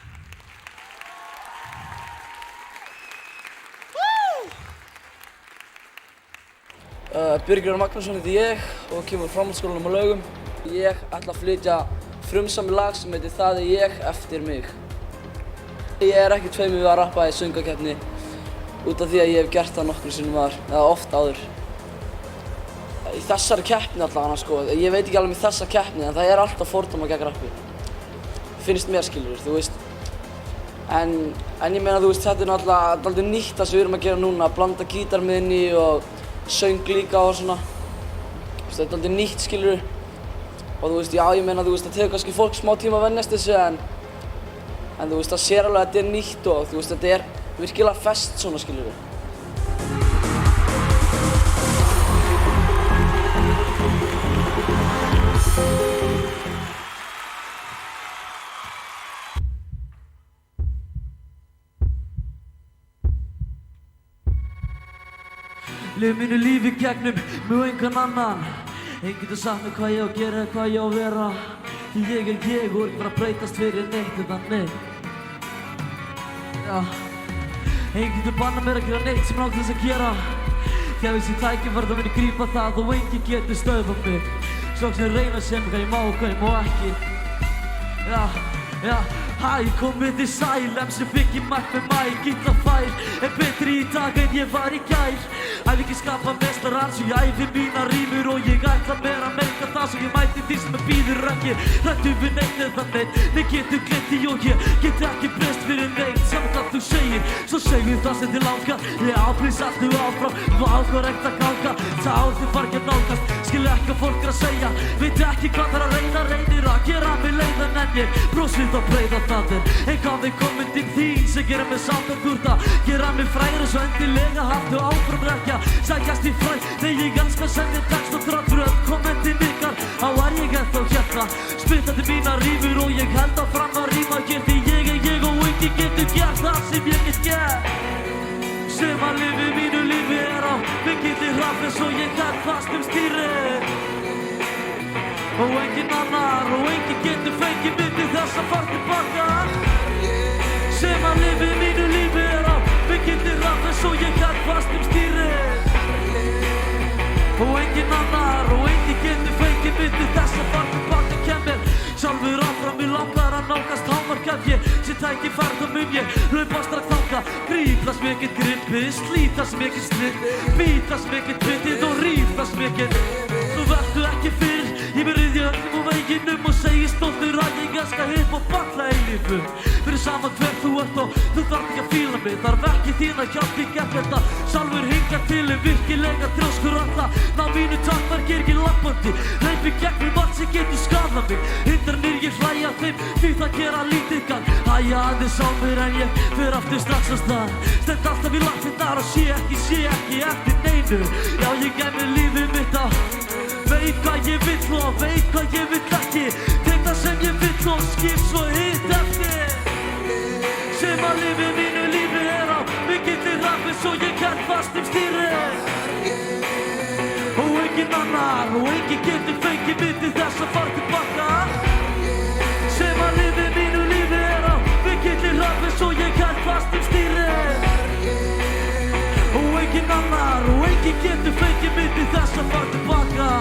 Birgir Magnússon heiti ég og kemur úr framhaldsskólanum á Laugum. Ég ætla að flytja frumsamið lag sem heitir Það er ég eftir mig. Ég er ekkert feiminn við að rappa í söngvakeppni út af því að ég hef gert það nokkrum sinnum áður, eða oft áður. Í þessari keppni allavega sko, ég veit ekki alveg með þessa keppni en það er alltaf fordóma gegn rappi. Finnst mér skilur, þú veist. En ég meina þú veist, þetta er náttúrulega dálítið nýtt það sem við erum að gera núna, að blanda gítarmiðinni og söng líka og svona. Þetta er dálítið nýtt skilur. Og þú veist, já ég meina þú veist, það tekur kannski fólk smá tíma að venjast þessu en þú veist, það sér alveg að þetta er nýtt og þú veist, þetta er virkilega fest svona skilur við. Liv mínu lífi gegnum mig og engan annan. Enginn getur sagt mér hvað ég á að gera eða hvað ég á að vera. Því ég er ég og er ekki bara að breytast fyrir neitt eða neitt. Já. Enginn getur bannað mér að gera neitt sem langt þess að gera. Gefið sér tækifæri þá mun ég grípa það og enginn getur stöðvað mig. Slokk sem reyna sem hvað ég má og hvað ég má ekki. Já. Hæ, komið þið sæl, sem fikk ég mætt með mæk, illa fær, betri í dag en ég var í gær. Æfingi skapa meistarar svo ég æfi mínar rímur og ég ætla mér að meika það svo ég mæti því sem bíður ekki. Hræddu við neitt eða neitt, við getum gleymt því og ég get ekki breyst fyrir neitt. Saman hvað þú segir, svo segðu það sem þig langar. Ég ábrýs alltaf áfram, hvað ákvar ekkert að ganga. Það ár þið far ekki að nálgast, skilu ekki hvað fólk er að segja. Veit ekki hvað það er að reyna, reynir að gera mig leiðan en ég bros við að breyða það. En hvað við komum til þín sem gera mig sátt að þurta. Gera mig fræri svo endilega haltu áfram rekja. Sækjast í fræ, þegar ég elskar semja text og þrátt fyrir öll kommentin ykkar. Á er ég ennþá hérna, spyttandi mínar rífur og ég held áfram að ríma hér. Því ég er ég og enginn getur gert það sem ég get gert. Sem að lifi mínu lífi er á mikilli hraði svo ég held fast stýrið. Og enginn annar og enginn getur fengið mig til þess að fara tilbaka. Sem að lifi mínu lífi er á mikilli hraði svo ég held fast stýrið. Og enginn annar og enginn getur fengið mig til þess að fara tilbaka. Kemur sjálfur áfram, mig langar að nálgast hámark ef ég sé tækifæri þá mun ég hlaupa strax þangað. Gríp það sem ég get gripið, slít það sem ég get slitt, být það sem ég get bitið og ríf það sem ég get. Nú vertu ekki fyrr, ég með ryðja öllum og veginum og segi stoltur að ég elska hipp og balla eilífu. Fyrir sama hver þú ert og þú þarf ekki að fíla mig, þarf ekki þín að hjálpa ég get þetta. Sjálfur hinga til virkilega þrjóskur alltaf, ná mínu takmark er ekki lappandi. Hleypi gegnum allt sem getur skadað mig, hindranir ég hlæja þeim því það gera lítið gagn. Hæja aðeins á mér en ég fer aftur strax á stað. Stend alltaf í lappirnar og sé ekki eftir neinu. Já ég gef mér lífið mitt á, veit hvað ég vill og veit hvað ég vill ekki. Tek það sem ég vill og skip svo hitt eftir. Sem að lifi mínu lífi er á mikilli hraði svo ég held fast stýrið. Og enginn annar og enginn getur fengið mig til þess að fara tilbaka. Sem að lifi mínu lífi er á mikilli hraði svo ég held fast stýrið. Og enginn annar og enginn getur fengið mig til þess að fara tilbaka.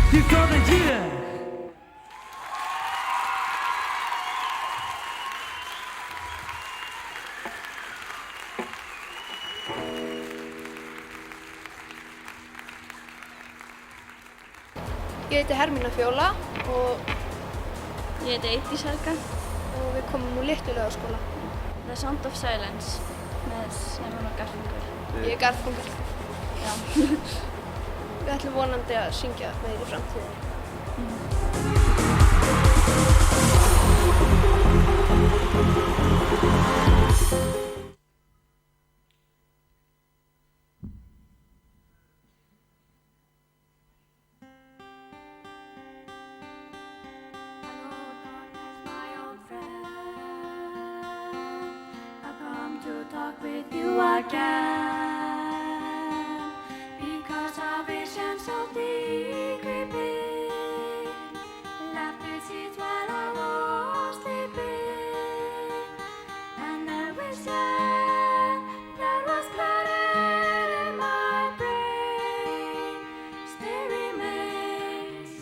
Því það er ég. Ég heiti Hermína Fjóla og Ég heiti Eydís Helga og við komum úr Litlu Laugaskóla. The Sound of Silence með Simon og Garfunkel. Ég er Garfunkel. Já. Við ætlum vonandi að syngja meira í framtíðinni. Talk with you again, because our vision so deep creeping, left its seeds while I was sleeping, and the vision that was planted in my brain still remains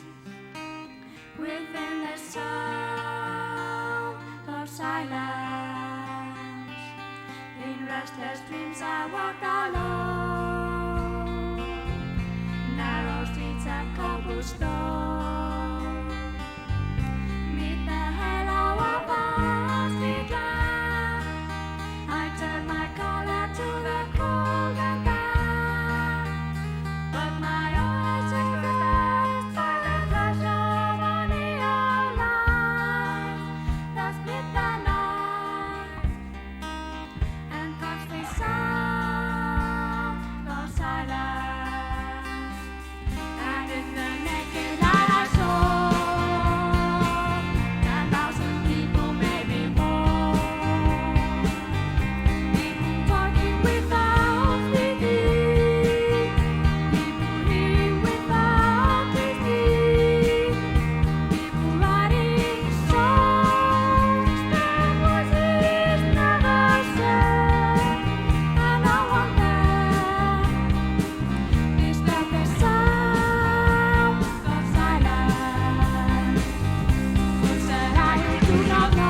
within the sound of silence. In restless dreams I walk alone, narrow streets of cobblestone. Meet the halo of a street lamp, I turn my collar to the cold and damp, but my eyes are refreshed by the flash of a neon light that split the night and touch the sound of silence. And in the naked light I saw 10,000 people, maybe more, people talking without speaking, people hearing without tasting, people writing songs their voices never said. And I wonder, is that the sound of silence? Who said I do not know?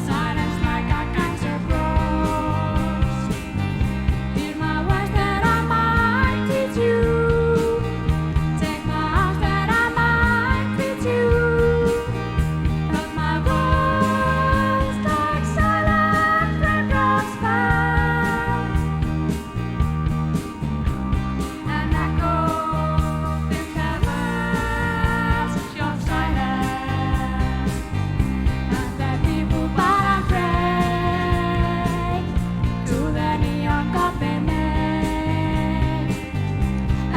Silence like a cancer grows. Hear my words that I might teach you. Take my arms that I might teach you. But my words like silent raindrops fell and echoed in the vast of silence. And the people bowed and prayed to the neon covenant,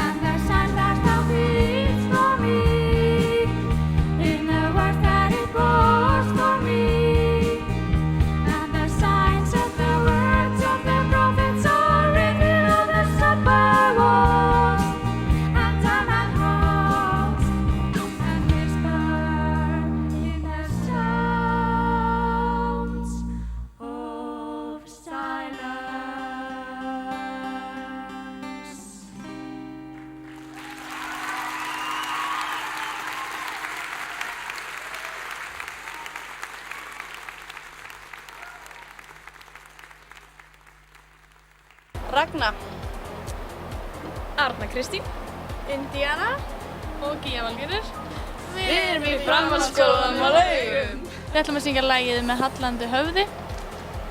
and the sign that now beats for me in the words that it was for me. And the signs of the words of the prophets are written on the supper walls and diamond halls, and whisper in the sounds of silence. Ragna, Arna Kristín, Indiana og Gíja Valgerður. Við erum í framhaldsskólanum á Laugum. Við ætlum að syngja lagið með hallandi höfði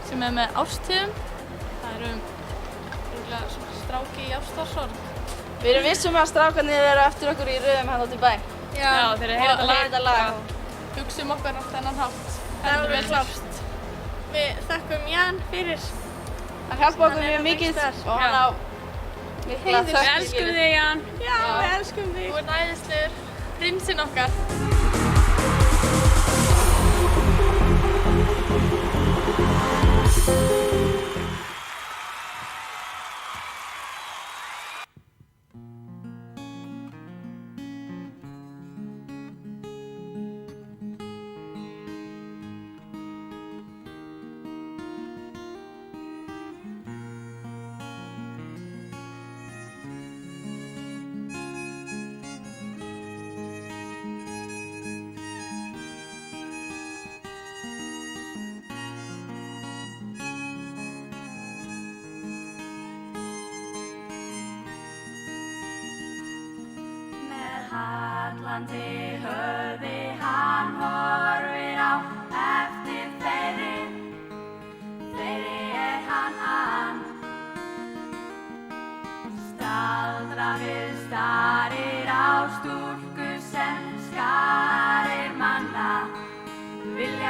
sem er með ástíðum. Það eru örugglega stráki í ástarsorg. Við erum vissum að strákarnir eru eftir okkur í röðum hérna út í bæ. Já, þeir eru að heyra Og þetta lag. lag. Hugsum okkar á þennan hátt. Það er vel klárt. Við þakkum Jan fyrir. Hann hjálpaði okkur mjög mikið og hann á mikla þökk. Við elskum þig, Jan. Já, við elskum þig. Þú ert æðislegur. Prinsinn okkar.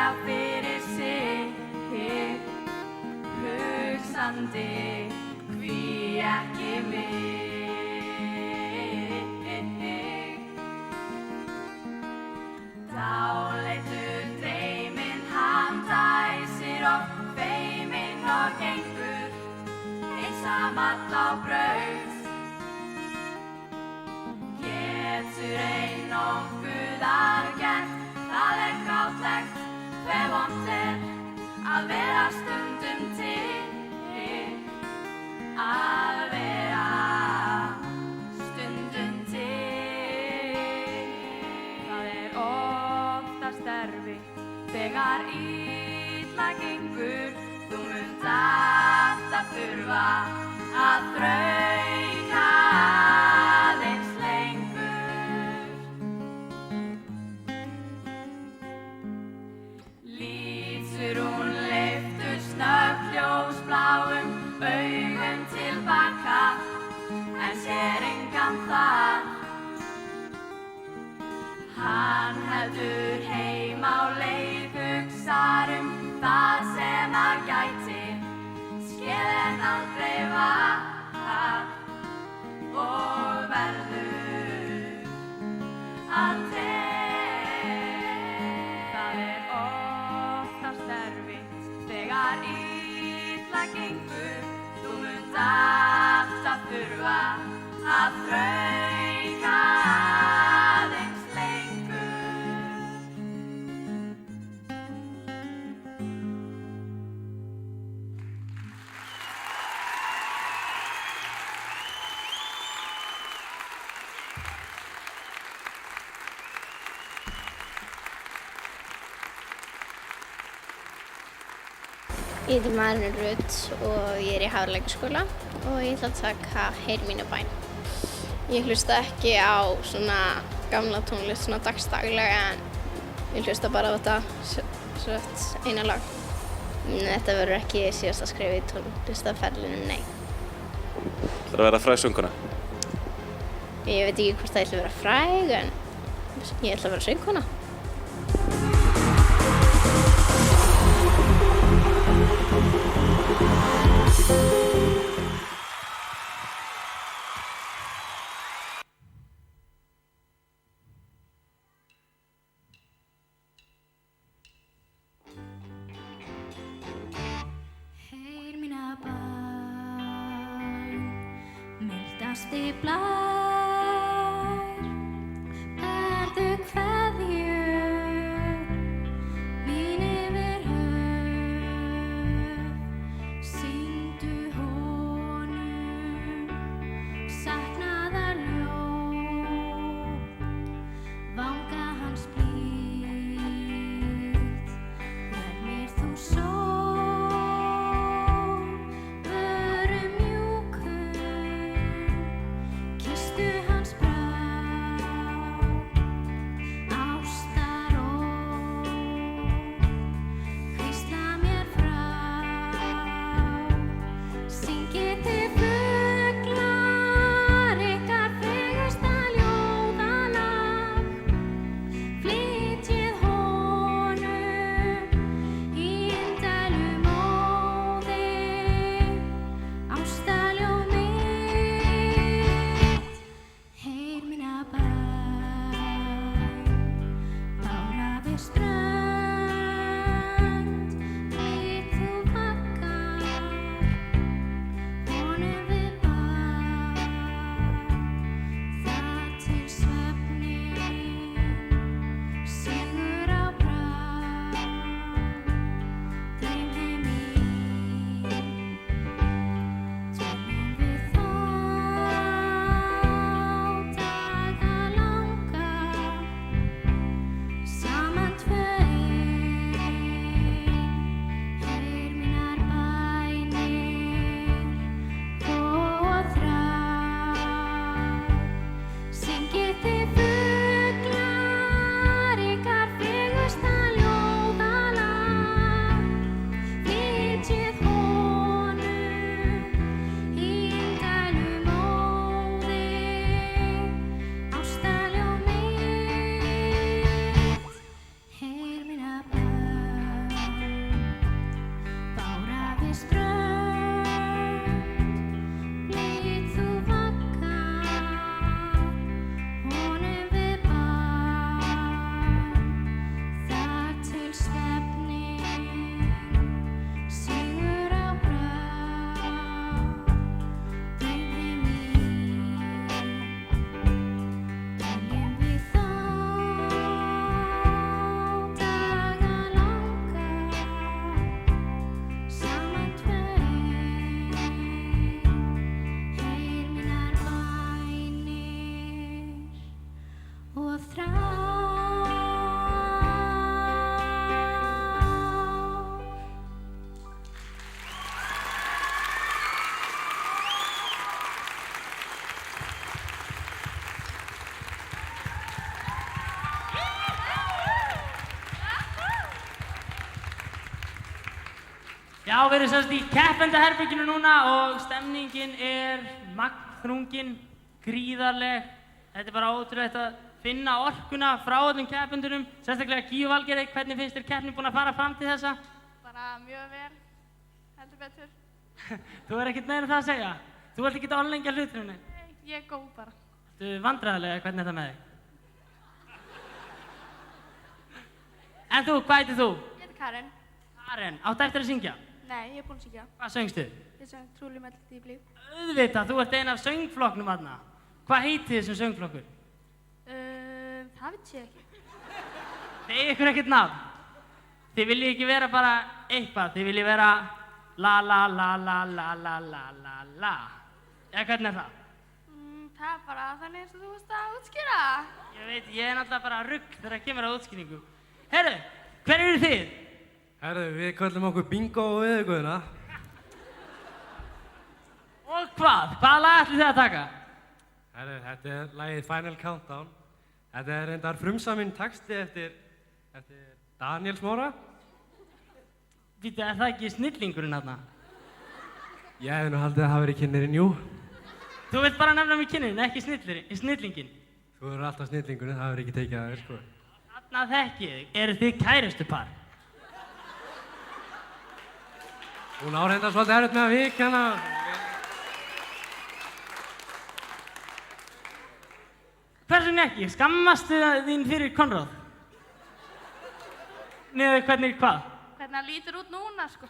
sitja fyrir sig, hugsandi, hví ekki mig. Dáleitur dreyminn hann dæsir oft feiminn og gengur einsamall á braut. Getur ein nokkuð gert, það grátlegt hve vont að vera stundum til, að vera stundum til. Það oftast erfitt þegar illa gengur, þú munt alltaf þurfa að þrauka aðeins lengur. Lítur hún leiftur snöggt ljósbláum augum tilbaka, en sér engan þar. Hann heldur heim á leið, hugsar það sem að gæti skeð en aldrei var, og verður aldrei. Það oftast erfitt þegar illa gengur, þú munt alltaf þurfa að þrauka aðeins lengur. Ég heiti Marín Rut og ég í Hafralækjarskóla og ég ætla að taka Heyr mína bæn. Ég hlusta ekki á svona gamla tónlist svona dagsdaglega, en ég hlusta bara á þetta eina lag. Þetta verður ekki síðasta skrefið í tónlistarferlinum, nei. Það að vera fræg söngkona? Ég veit ekki hvort það ætla að vera fræg, en ég ætla að vera söngkona. Heyr mína bæn, mildasti blær, berðu kveðju mín yfir höf, sýndu honum saknaðarljóð, vanga hans blítt, ver mér þú sól. Saman tvö Já, við erum semst í keppendaherberginu núna og stemningin magnþrungin, gríðarleg. Þetta bara ótrúlegt að finna orkuna frá öllum keppendunum, sérstaklega Gíu Valgerði. Hvernig finnst þér keppnin búin að fara fram til þessa? Bara mjög vel, heldur betur. Þú ekkert meira það að segja? Þú ert ekkert að orðlengja hluturinn? Nei, ég góð bara. Ertu vandræðalega, hvernig þetta með þig? En þú, hvað heitir þú? Ég heiti Karen. Karen, áttu eftir að syngja? Nei, ég búinn að syngja. Hvað söngstu? Ég söng Truly Melody Deeply. Auðvitað, þú ert ein af söngflokknum þarna. Hvað heitir þessum söngflokkur? Það veit ég ekki. Þið eigið ykkur ekkert nafn. Þið viljið ekki vera bara eitthvað, þið viljið vera la la la la la la la la la. Eða hvernig er það? Það er bara þannig eins og þú veist að útskýra. Ég veit, ég er náttúrulega bara rugl þegar það kemur á útskýringu. Herru, hver eru þið? Herru, við kallum okkur bingo og viðguðuna. Og hvað? Hvaða lag ætlið þið að taka? Herru, þetta er lagið Final Countdown. Þetta er reyndar frumsaminn texti eftir Daniel Smára. Býtu, er það ekki snillingurinn þarna? Ég hefði nú haldið að það verið kynnerinn, jú. Þú vilt bara nefna mig kynnerinn, ekki snillinginn. Þú verður alltaf snillingurinn, það verður ekki tekið að þér, sko. Þarna þekki ég, eru þið kærustupar? Hún á reyndar svolítið erfitt með að viðurkenna. Hvers vegna ekki? Skammastu þín fyrir Konráð? Niður hvernig hvað? Hvernig hann lítur út núna, sko.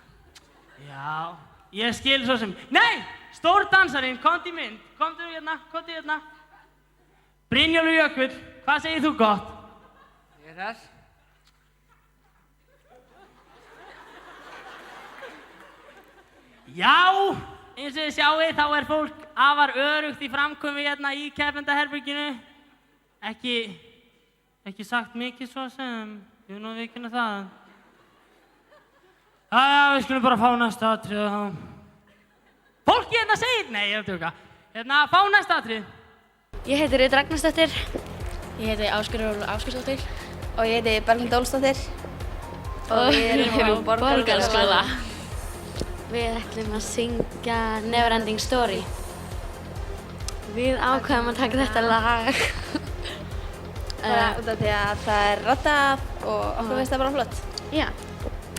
Já, ég skil svo sem... Nei! Stór dansarinn, komdu í mynd. Komdu hérna. Brynjólfur Jökull, hvað segir þú gott? Ég er hress. Já, eins og þið sjáið, þá er fólk afar örugt í framkomi hérna í keppendaherberginu. Ekki sagt mikið svo sem, ég vil nú viðurkenna það. Jæja, við skulum bara fá næsta atrið og þá... Fólki hérna segir, nei, ég er að tjóka. Hérna, fá næsta atrið. Ég heiti Rut Ragnarsdóttir. Ég heiti Ásgerður Ásgeirsdóttir. Og ég heiti Berglind Ólafsdóttir. Og við erum á Borgarskóla. Við ætlum að syngja Neverending Story. Við ákveðum að taka þetta lag. Bara út af því að það er raddað og okkur finnst það bara flott. Já.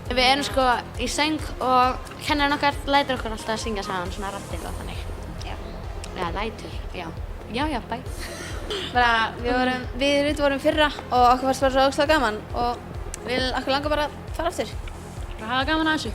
Við erum sko í söng og kennarinn okkar lætur okkur alltaf að syngja saman svona raddir og þannig. Já. Eða lætur, já. Já, bæ. Bara við Rut vorum fyrra og okkur fannst bara svo ógeðslega gaman og okkur langar bara að fara aftur. Bara hafa gaman að þessu.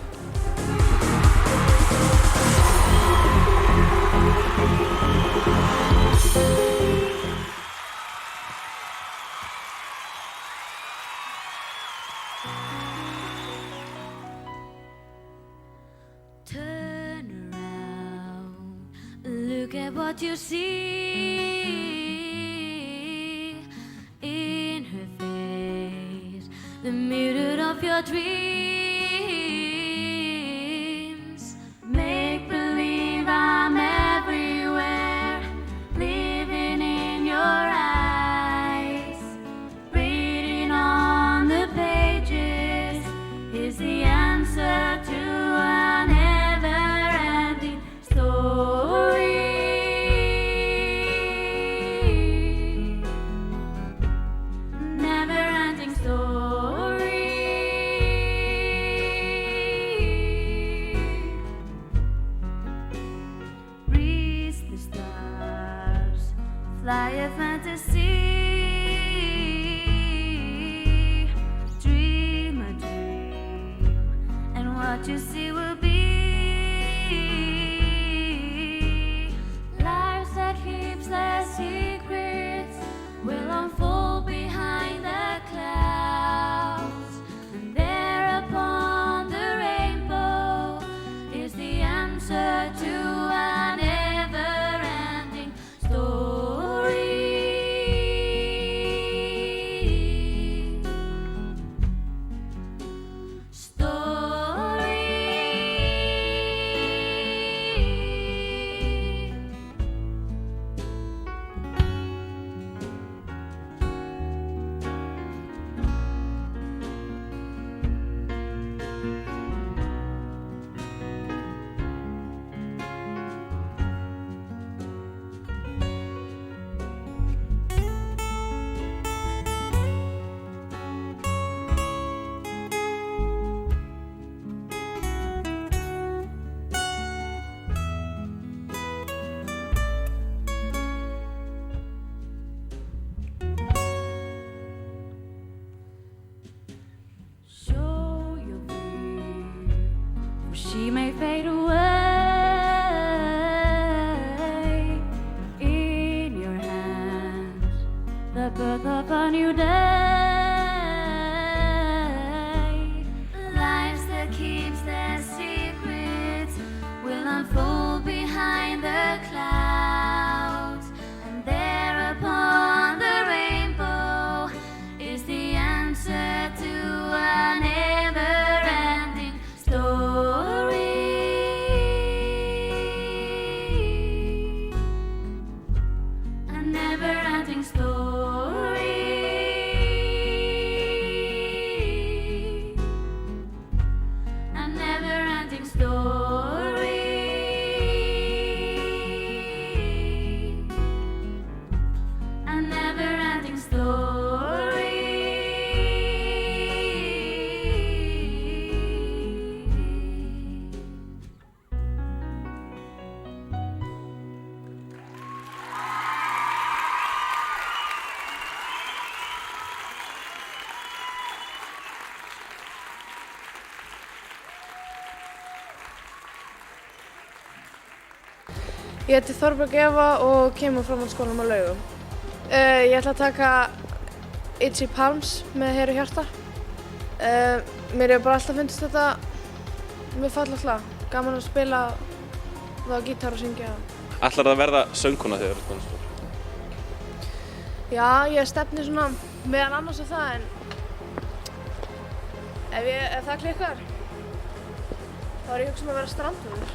Turn around, look at what you see. In her face, the mirror of your dreams. Make believe I'm everywhere, living in your eyes. Reading on the pages is the answer to an never-ending story. Never-ending story. Reach the stars, fly a fantasy. Dream a dream, and what you see will be lives that keeps their secrets will unfold behind the clouds, and there upon the rainbow is the answer to an never-ending story. Story. Ég heiti Þorbjörg Eva og kemur frá framhaldsskólanum á Laugum. Ég ætla að taka Itchy Palms með Heyr og hjarta. Mér hefur bara alltaf fundist þetta mjög fallegt lag. Gaman að spila það á gítar og syngja. Ætlarðu að verða söngkona þegar þú ert orðin stór? Já, ég stefni svona meðal annars á það, en ef það klikkar, þá er ég hugsa að vera strandvörður.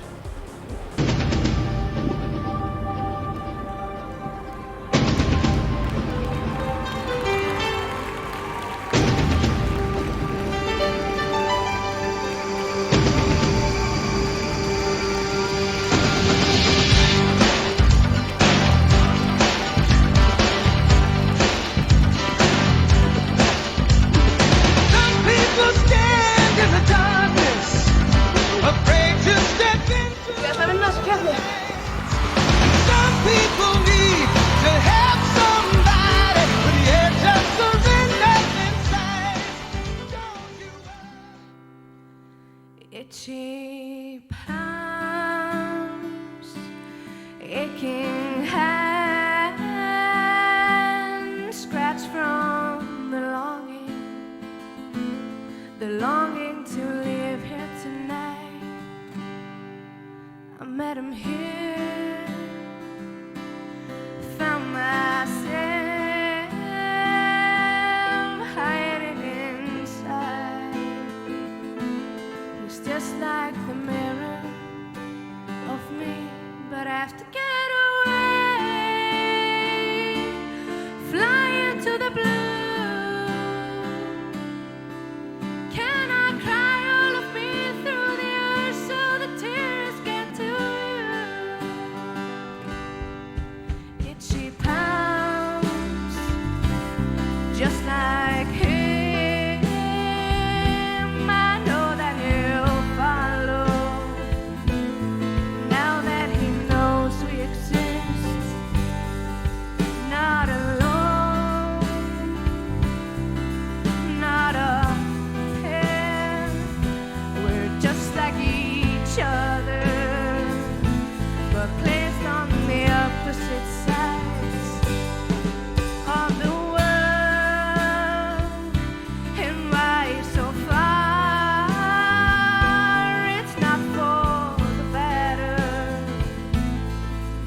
Itchy palms, aching hands, scratch from the longing to live here tonight. I met him here, found myself hiding inside. He's just like the mirror of me, but I have to get away, fly into the blue. Can I cry all of me through the earth so the tears get to you? Itchy palms, just like him. I know that he'll follow. Now that he knows we exist, not alone, not a pair. We're just like each other, but placed on the opposite sides of the world. And why so far? It's not for the better.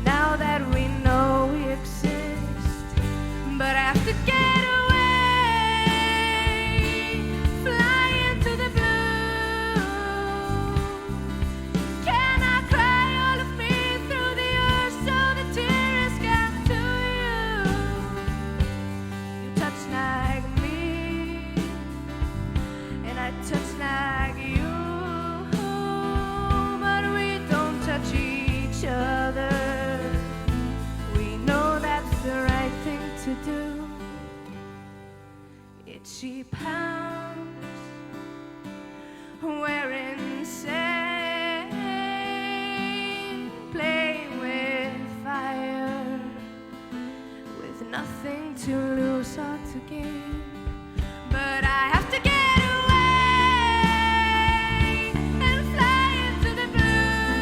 Now that we know we exist, but I have to get away, fly into the blue. Can I cry all of me through the earth so the tears get to you? You touch like me, and I touch like you, but we don't touch each other. We know that's the right thing to do. Itchy palms, we're insane, playing with fire, with nothing to lose or to gain. But I have to get away and fly into the blue.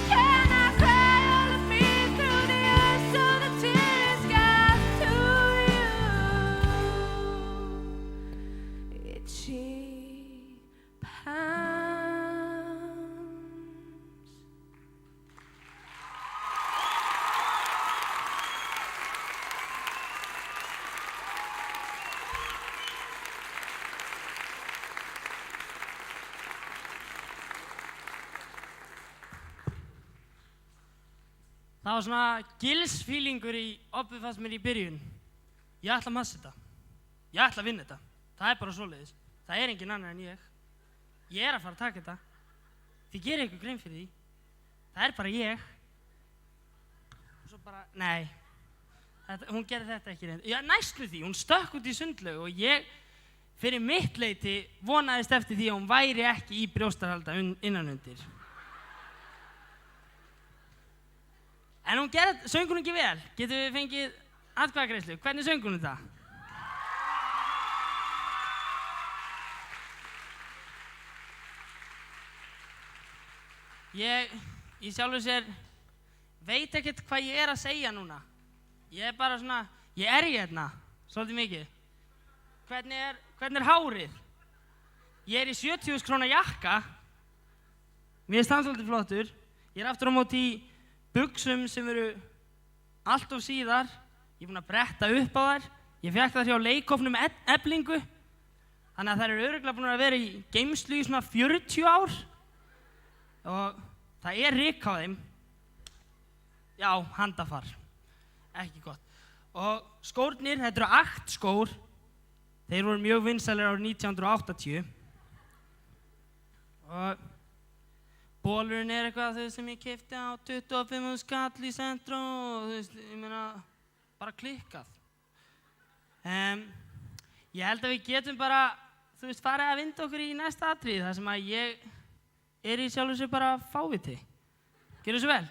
Can I cry all of me through the earth so the tears get to you? Itchy palms. Það var svona gilsfílingur í oppið fannst mér í byrjun. Ég ætla að massa þetta. Ég ætla að vinna þetta. Það er bara svoleiðis. Það er engin annar en ég. Ég er að fara að taka þetta. Þið gerir ykkur grein fyrir því. Það er bara ég. Og svo bara, nei. Hún gerði þetta ekki reynd. Já, næstu því. Hún stökk út í sundlaug og ég, fyrir mitt leyti, vonaðist eftir því að hún væri ekki í brjóstarhalda innanundir. En hún söng hún ekki vel. Getum við fengið atkvæðagreiðslu? Hvernig söng hún þetta? Ég í sjálfu sér veit ekkert hvað ég er að segja núna. Ég er bara svona, ég er hérna, svolítið mikið. Hvernig er hárið? Ég er í 70.000 króna jakka. Mér finnst hann svolítið flottur. Ég er aftur á móti í buxum sem eru allt of síðar. Ég er búinn að bretta upp á þær. Ég fekk það hjá leikofnum Eflingu. Þannig að þær eru örugglega búin að vera í geymslu í svona 40 ár. Og það er ryk á þeim. Já, handafar. Ekki gott. Og skórnir, þetta eru Act skór. Þeir voru mjög vinsælir árið 1980. Og bólurinn er eitthvað sem ég keypti á 25.000 kall í Centro og ég meina, bara klikkað. Ég held að við getum bara, farið að vinda okkur í næsta atriði þar sem að ég er í sjálfu sér bara fáviti. Gjörðu svo vel.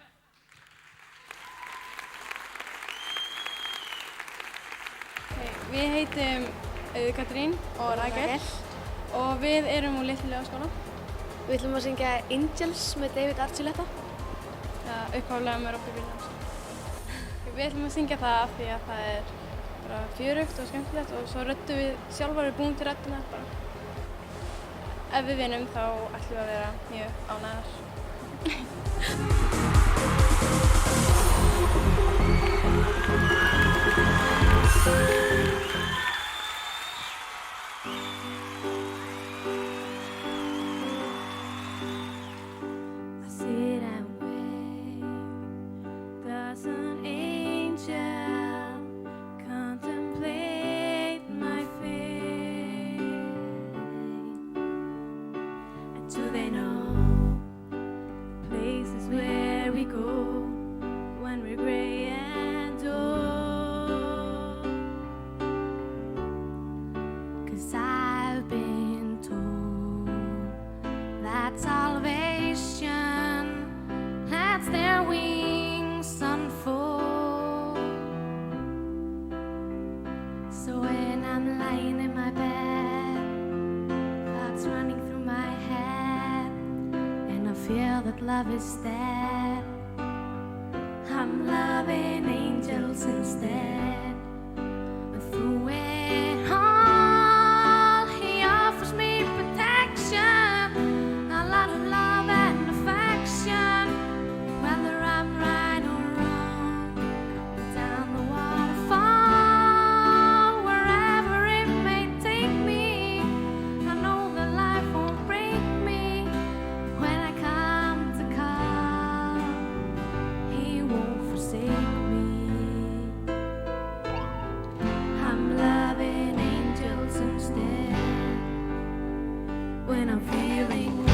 Við heitum Auður Katrín og Rakel og við erum úr Litlu Laugaskóla. Við ætlum að syngja Angels með David Archuleta. Upphaflega með Robbie Williams. Við ætlum að syngja það af því að það er bara fjörugt og skemmtilegt og svo röddum við sjálfar búin til röddina bara. Ef við vinnum þá ætlum við að vera mjög ánægðar. Love is dead. I'm loving angels instead. But through it all, he offers me protection, a lot of love and affection. Whether I'm right or wrong, down the waterfall, wherever it may take me, I know that life won't break me when I come to call. He won't forsake me. I'm loving angels instead. When I'm feeling weak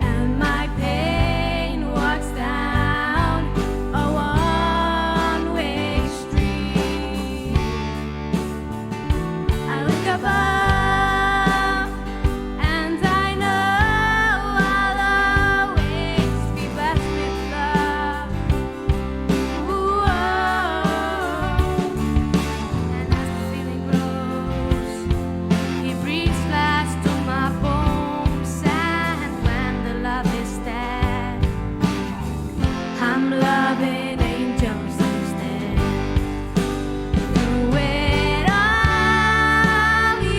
and my pain walks down a one-way street, I look above and I know I'll always be blessed with love. Ooh, and as the feeling grows, he breathes fast to my bones. And when the love is dead, I'm loving angels instead. Through it all, he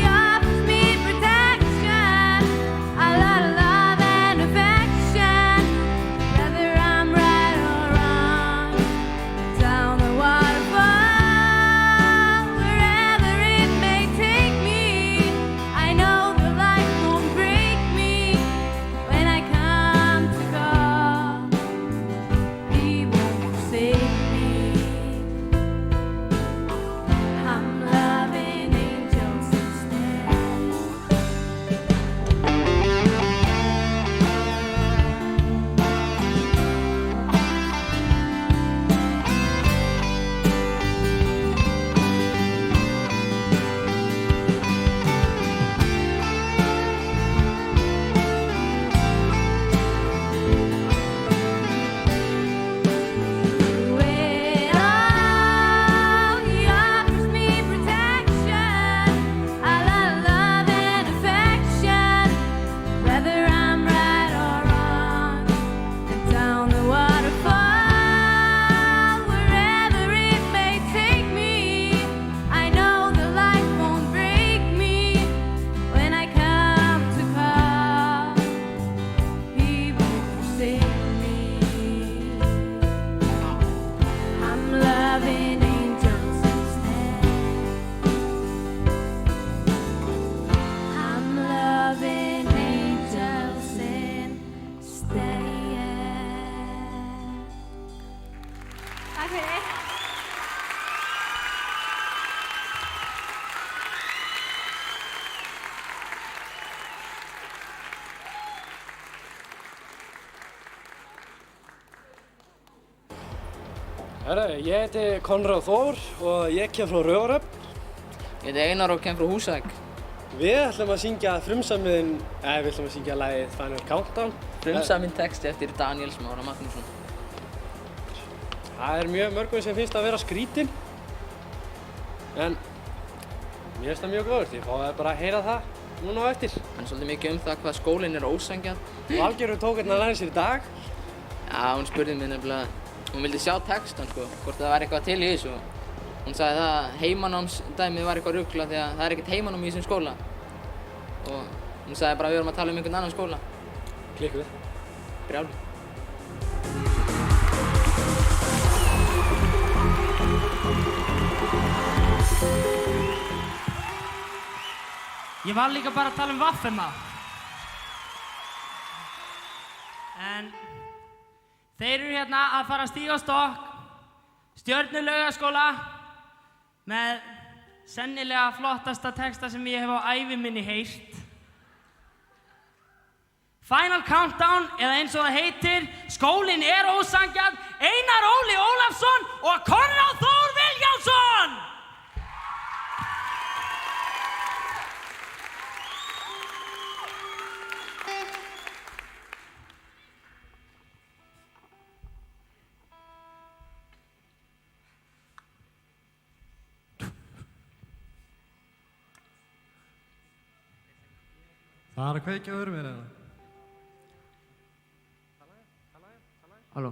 Herra, ég heiti Konráð Þór og ég kem frá Raufarhöfn. Ég heiti Einar og kem frá Húsavík. Við ætlum að syngja við ætlum að syngja lagið Final Countdown. Frumsaminn texti eftir Daniel Smára Magnússon. Það mjög mörgum sem finnst að vera skrítinn. En mér finnst það mjög góður, því fáið bara að heyra það núna á eftir. En svolítið mikið hvað skólinn ósanngjarn. Valgerður tók hérna að læra sér í dag. Já, hún spurði mig nefnilega, hún vildi sjá textan sko, hvort það væri eitthvað til í þessu. Hún sagði það að heimanámsdæmið var eitthvað rugl því að það ekkert heimanám í þessum skóla. Og hún sagði bara að við vorum að tala einhvern annan skóla. Klikkuð. Brjálu. Ég var líka bara að tala Vaffema. En þeir eru hérna að fara að stíga á stokk Stjörnulaugaskóla með sennilega flottasta texta sem ég hef á ævi minni heyrt. Final Countdown, eða eins og það heitir, skólinn ósanngjarn, Einar Óli Ólafsson og Konráð Þór Vilhjálmsson! Það að kveikja á mér eða? Halló.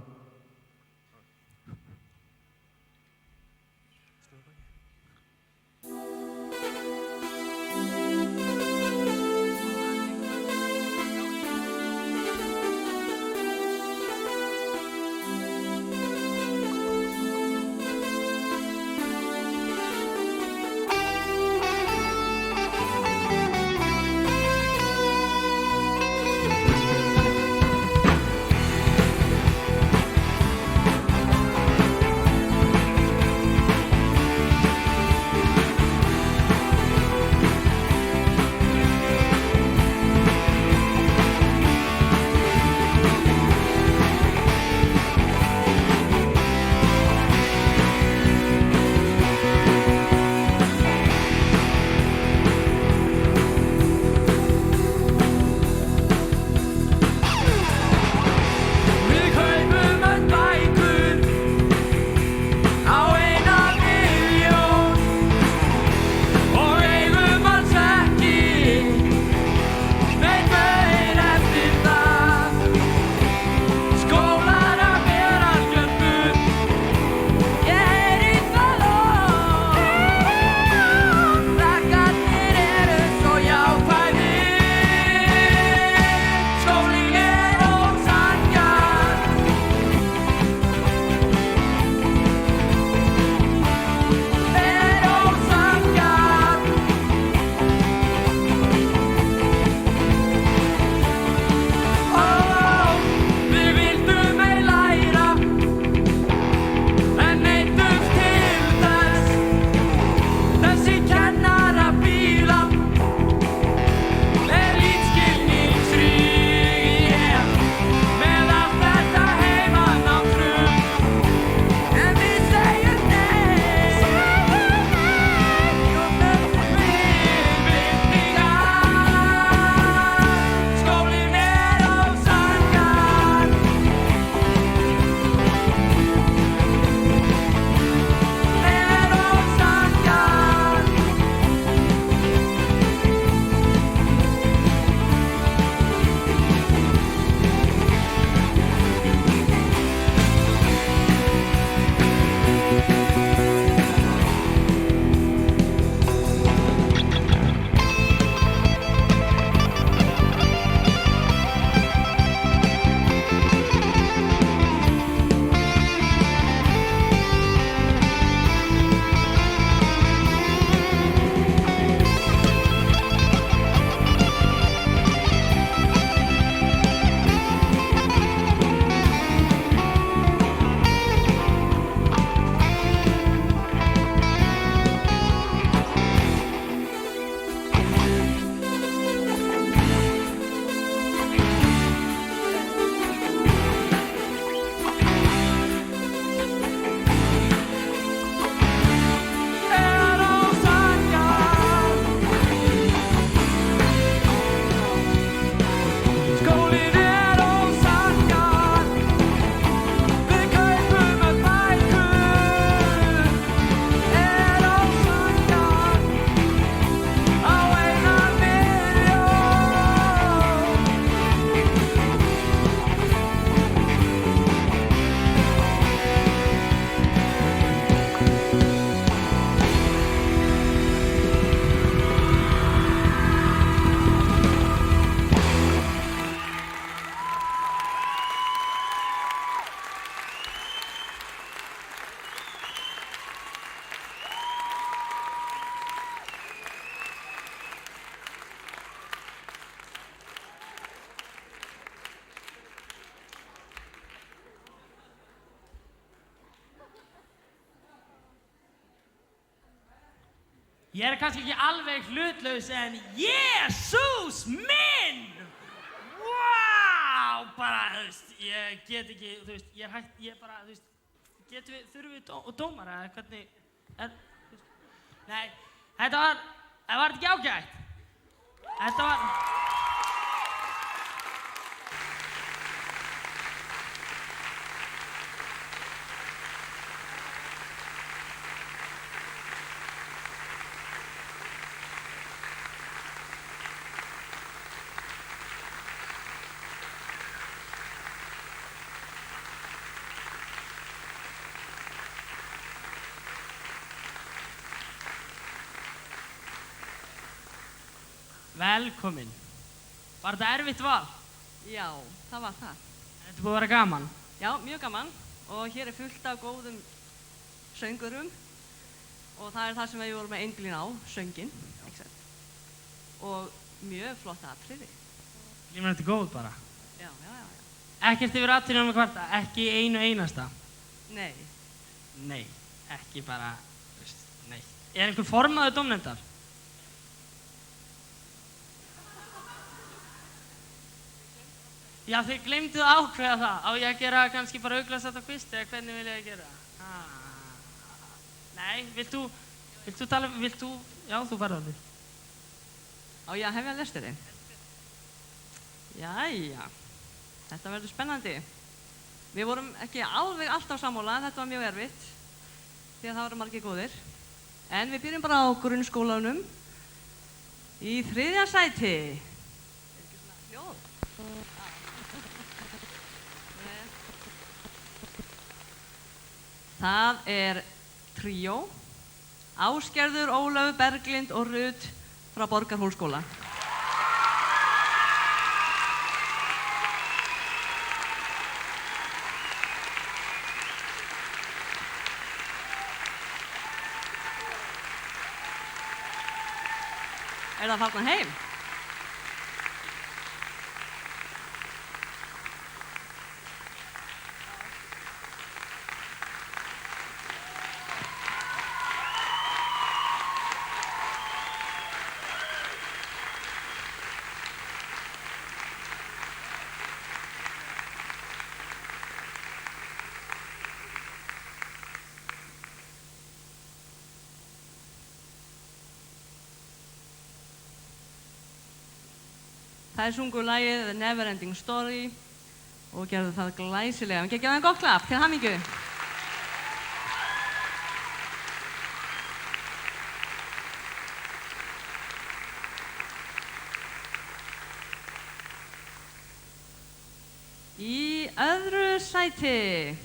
Ég kannski ekki alveg hlutlaus en Jesús minn! Vá! Bara, þú veist, ég get ekki, þú veist, ég hægt, ég bara, þú veist, þurfum við dómara eða hvernig, þú veist, nei, þetta var ekki ágætt. Þetta var... Velkomin. Var þetta erfitt val? Já, það var það. Þetta búið að vera gaman? Já, mjög gaman. Og hér er fullt af góðum söngurum. Og það er það sem við vorum með einblín á, sönginn. Og mjög flotta atriði. Lífum þetta góð bara? Já. Ekkert yfir atriðunum að kvarta? Ekki einu einasta? Nei. Nei, ekki bara, nei. Er einhver formaður dómnefndar? Já, þið gleymduð að ákveða það. Á ég að gera kannski bara auglast á kvist eða hvernig vil ég að gera? Nei, vilt þú tala, já, þú farðu orðið. Á ég að hefja lesturinn? Jæja, þetta verður spennandi. Við vorum ekki alveg alltaf sammála, þetta var mjög erfitt. Því að það voru margir góðir. En við byrjum bara á grunnskólanum. Í 3. sæti. Er ekki svona hljóð? Það er tríó, Ásgerður, Ólöf, Berglind og Rut frá Borgarhólsskóla. Er það farnar heim? Þær sungu lagið The Neverending Story og gerðu það glæsilega. Við getum það gott klapp, til hamingju. Í öðru sæti.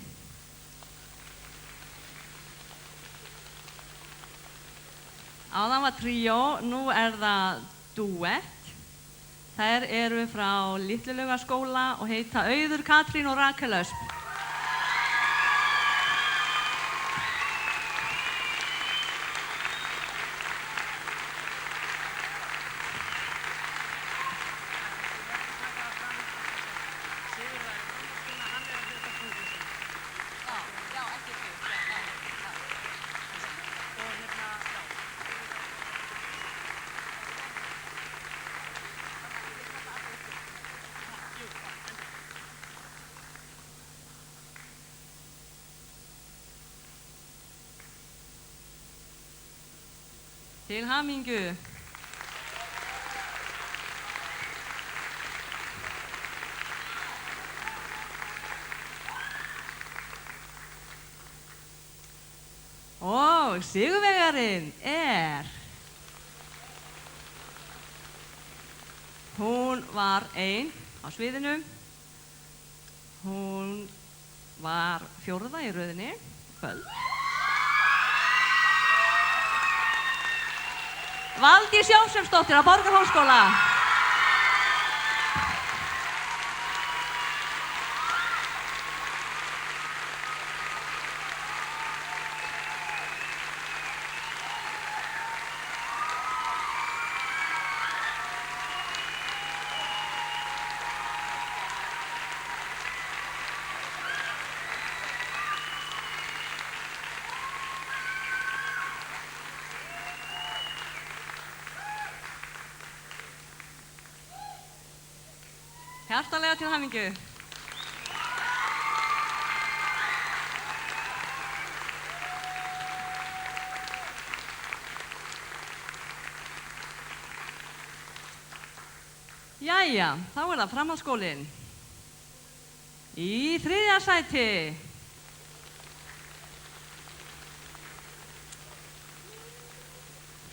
Áðan var tríó, nú er það duett. Þær eru frá Litlulaugaskóla og heita Auður, Katrín og Rakel Ösp. Til hamingju. Og sigurvegarinn hún var ein á sviðinu. Hún var 4. í röðinni kvöld. Valdís Jósefsdóttir á Borgarhólsskóla. Hjartanlega til hamingju. Jæja, þá það framhaldsskólinn. Í 3. sæti.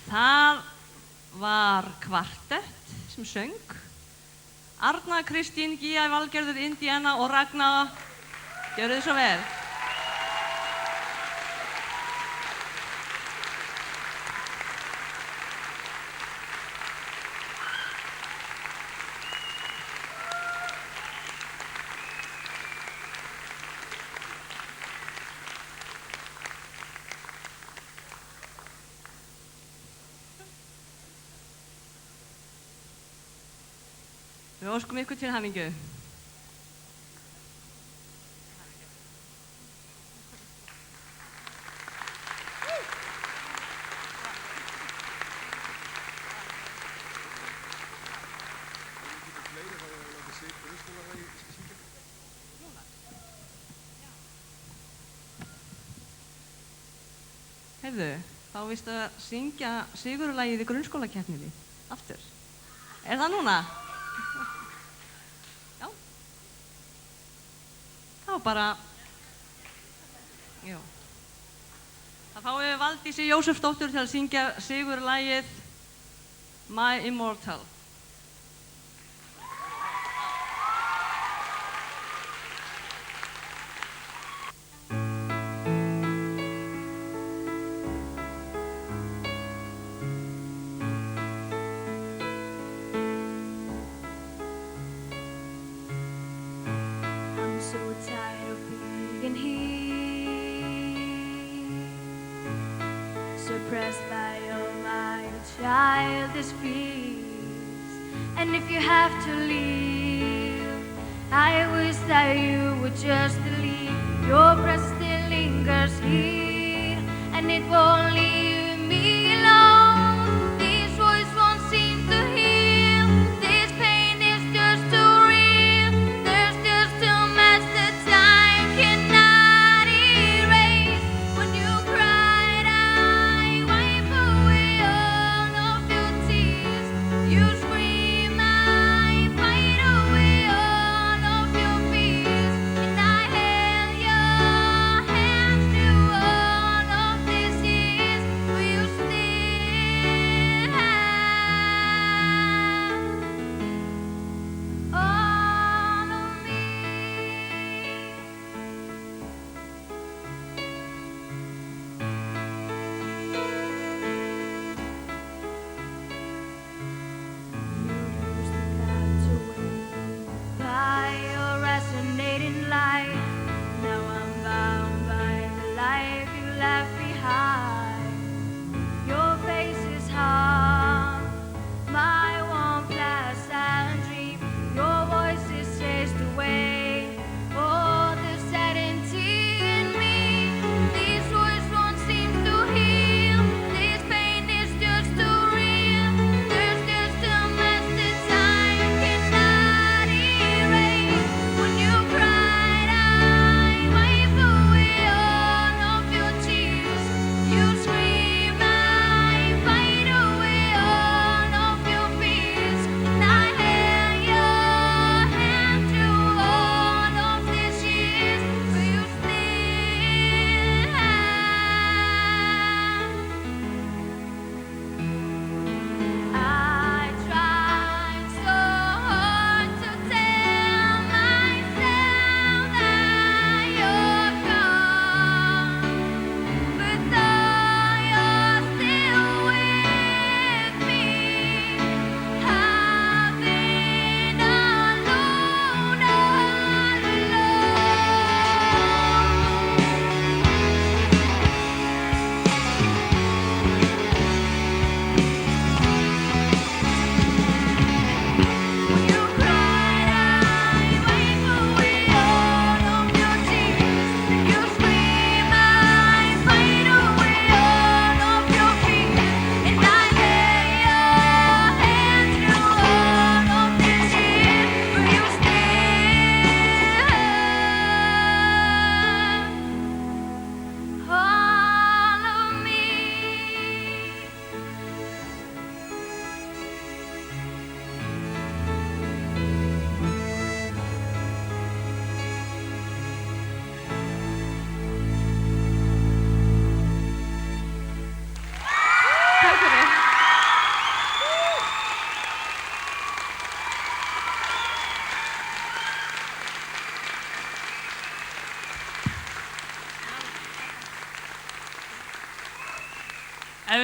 Það var kvartett sem söng. Arna Kristín, Gía Valgerður, Indiana og Ragna. Gjörðu þið svo vel. Við óskum ykkur til hamingju. Heyrðu, þá vistu að syngja sigurlagið í grunnskólakeppninni aftur. Það núna? Já. Þá bara, já. Það fáum við Valdísi Jósefsdóttur til að syngja sigurlagið My Immortal. So tired of being here, suppressed by all my childish fears. And if you have to leave, I wish that you would just leave. Your breath still lingers here, and it won't leave me alone. This voice won't seem to heal. This pain is just too real. There's just too much that time cannot erase. When you cried, I wipe away all of your tears. You scream, I fight away all of your fears. And I held your hands through all of these years.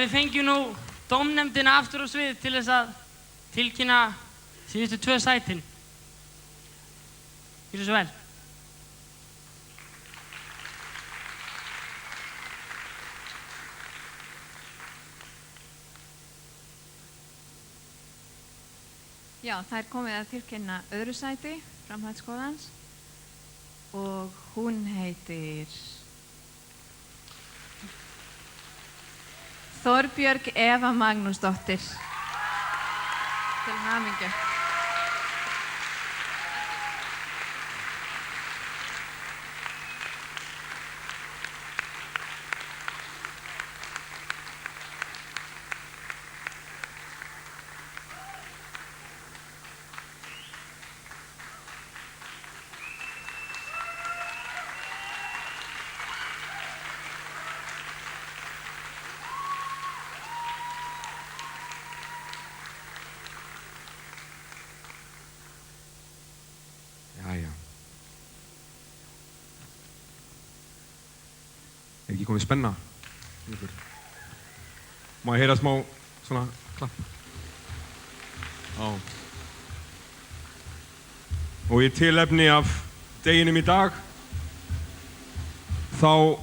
við fengjum nú dómnefndina aftur á svið til þess að tilkynna síðustu 2 sætin. Gjörðu svo vel. Já, það er komið að tilkynna öðru sæti framhaldsskólans og hún heitir Þorbjörg Eva Magnúsdóttir. Til hamingju. Jæja. Er ekki komið spenna? Má ég heyra smá svona klapp? Já. Og í tilefni af deginum í dag þá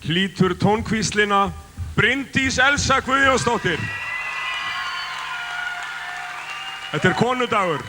hlýtur tónkvíslina Bryndís Elsa Guðjónsdóttir. Þetta er konudagur.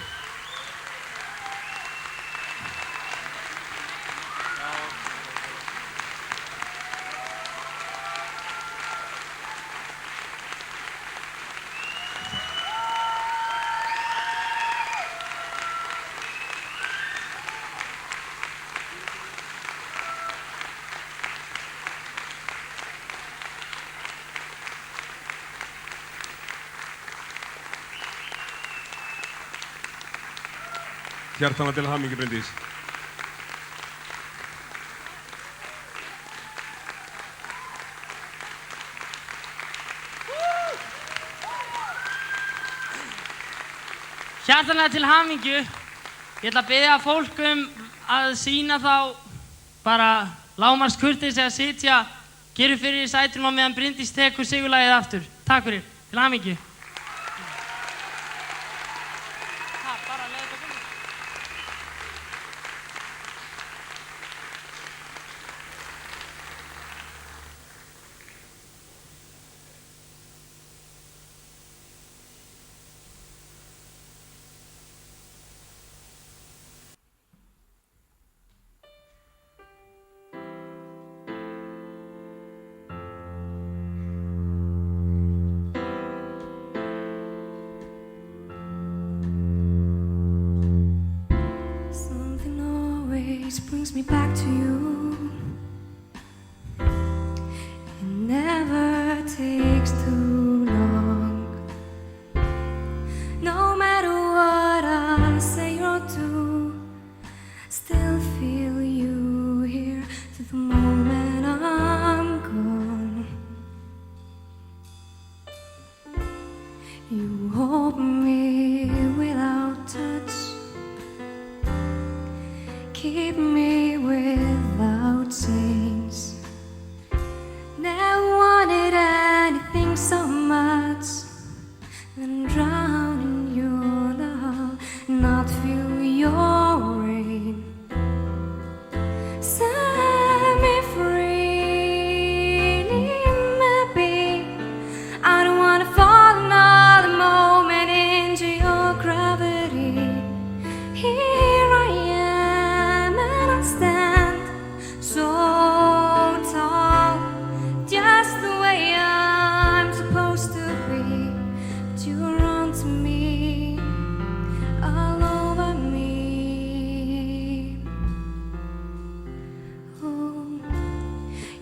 Hjartanlega til hamingju, Bryndís. Hjartanlega til hamingju. Ég ætla að biðja fólk að sýna þá bara lágmarkskurteisi að sitja, gera fyrir í sætunum á meðan Bryndís tekur sigurlagið aftur. Takk fyrir. Til hamingju. Brings me back to you. It never takes too long. No matter what I say or do, still feel you here to the moment I'm gone. You hold me without touch, keep me without chains. Never wanted anything so much than drown in your love, not feel your rain. Set me free, maybe. I don't wanna fall another moment into your gravity. Here I am, and I stand so tall, just the way I'm supposed to be. But you're on to me, all over me. Oh,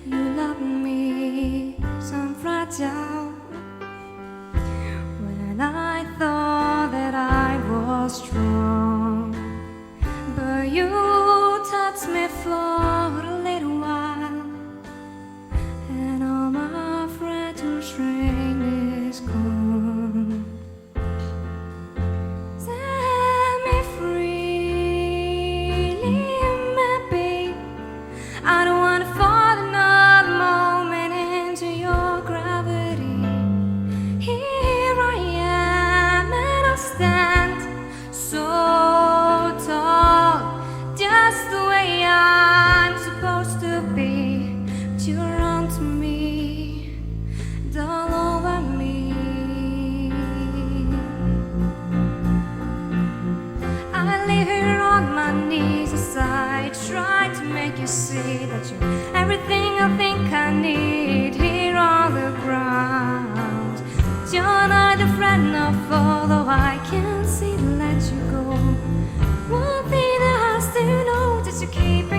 you love me, so I'm fragile. When I thought that I was strong, but you touched me for a little while, and all my fragile strength is gone. you. Everything I think I need here on the ground. You're not a friend of all, though I can't see to let you go. One thing that has to know that you're keeping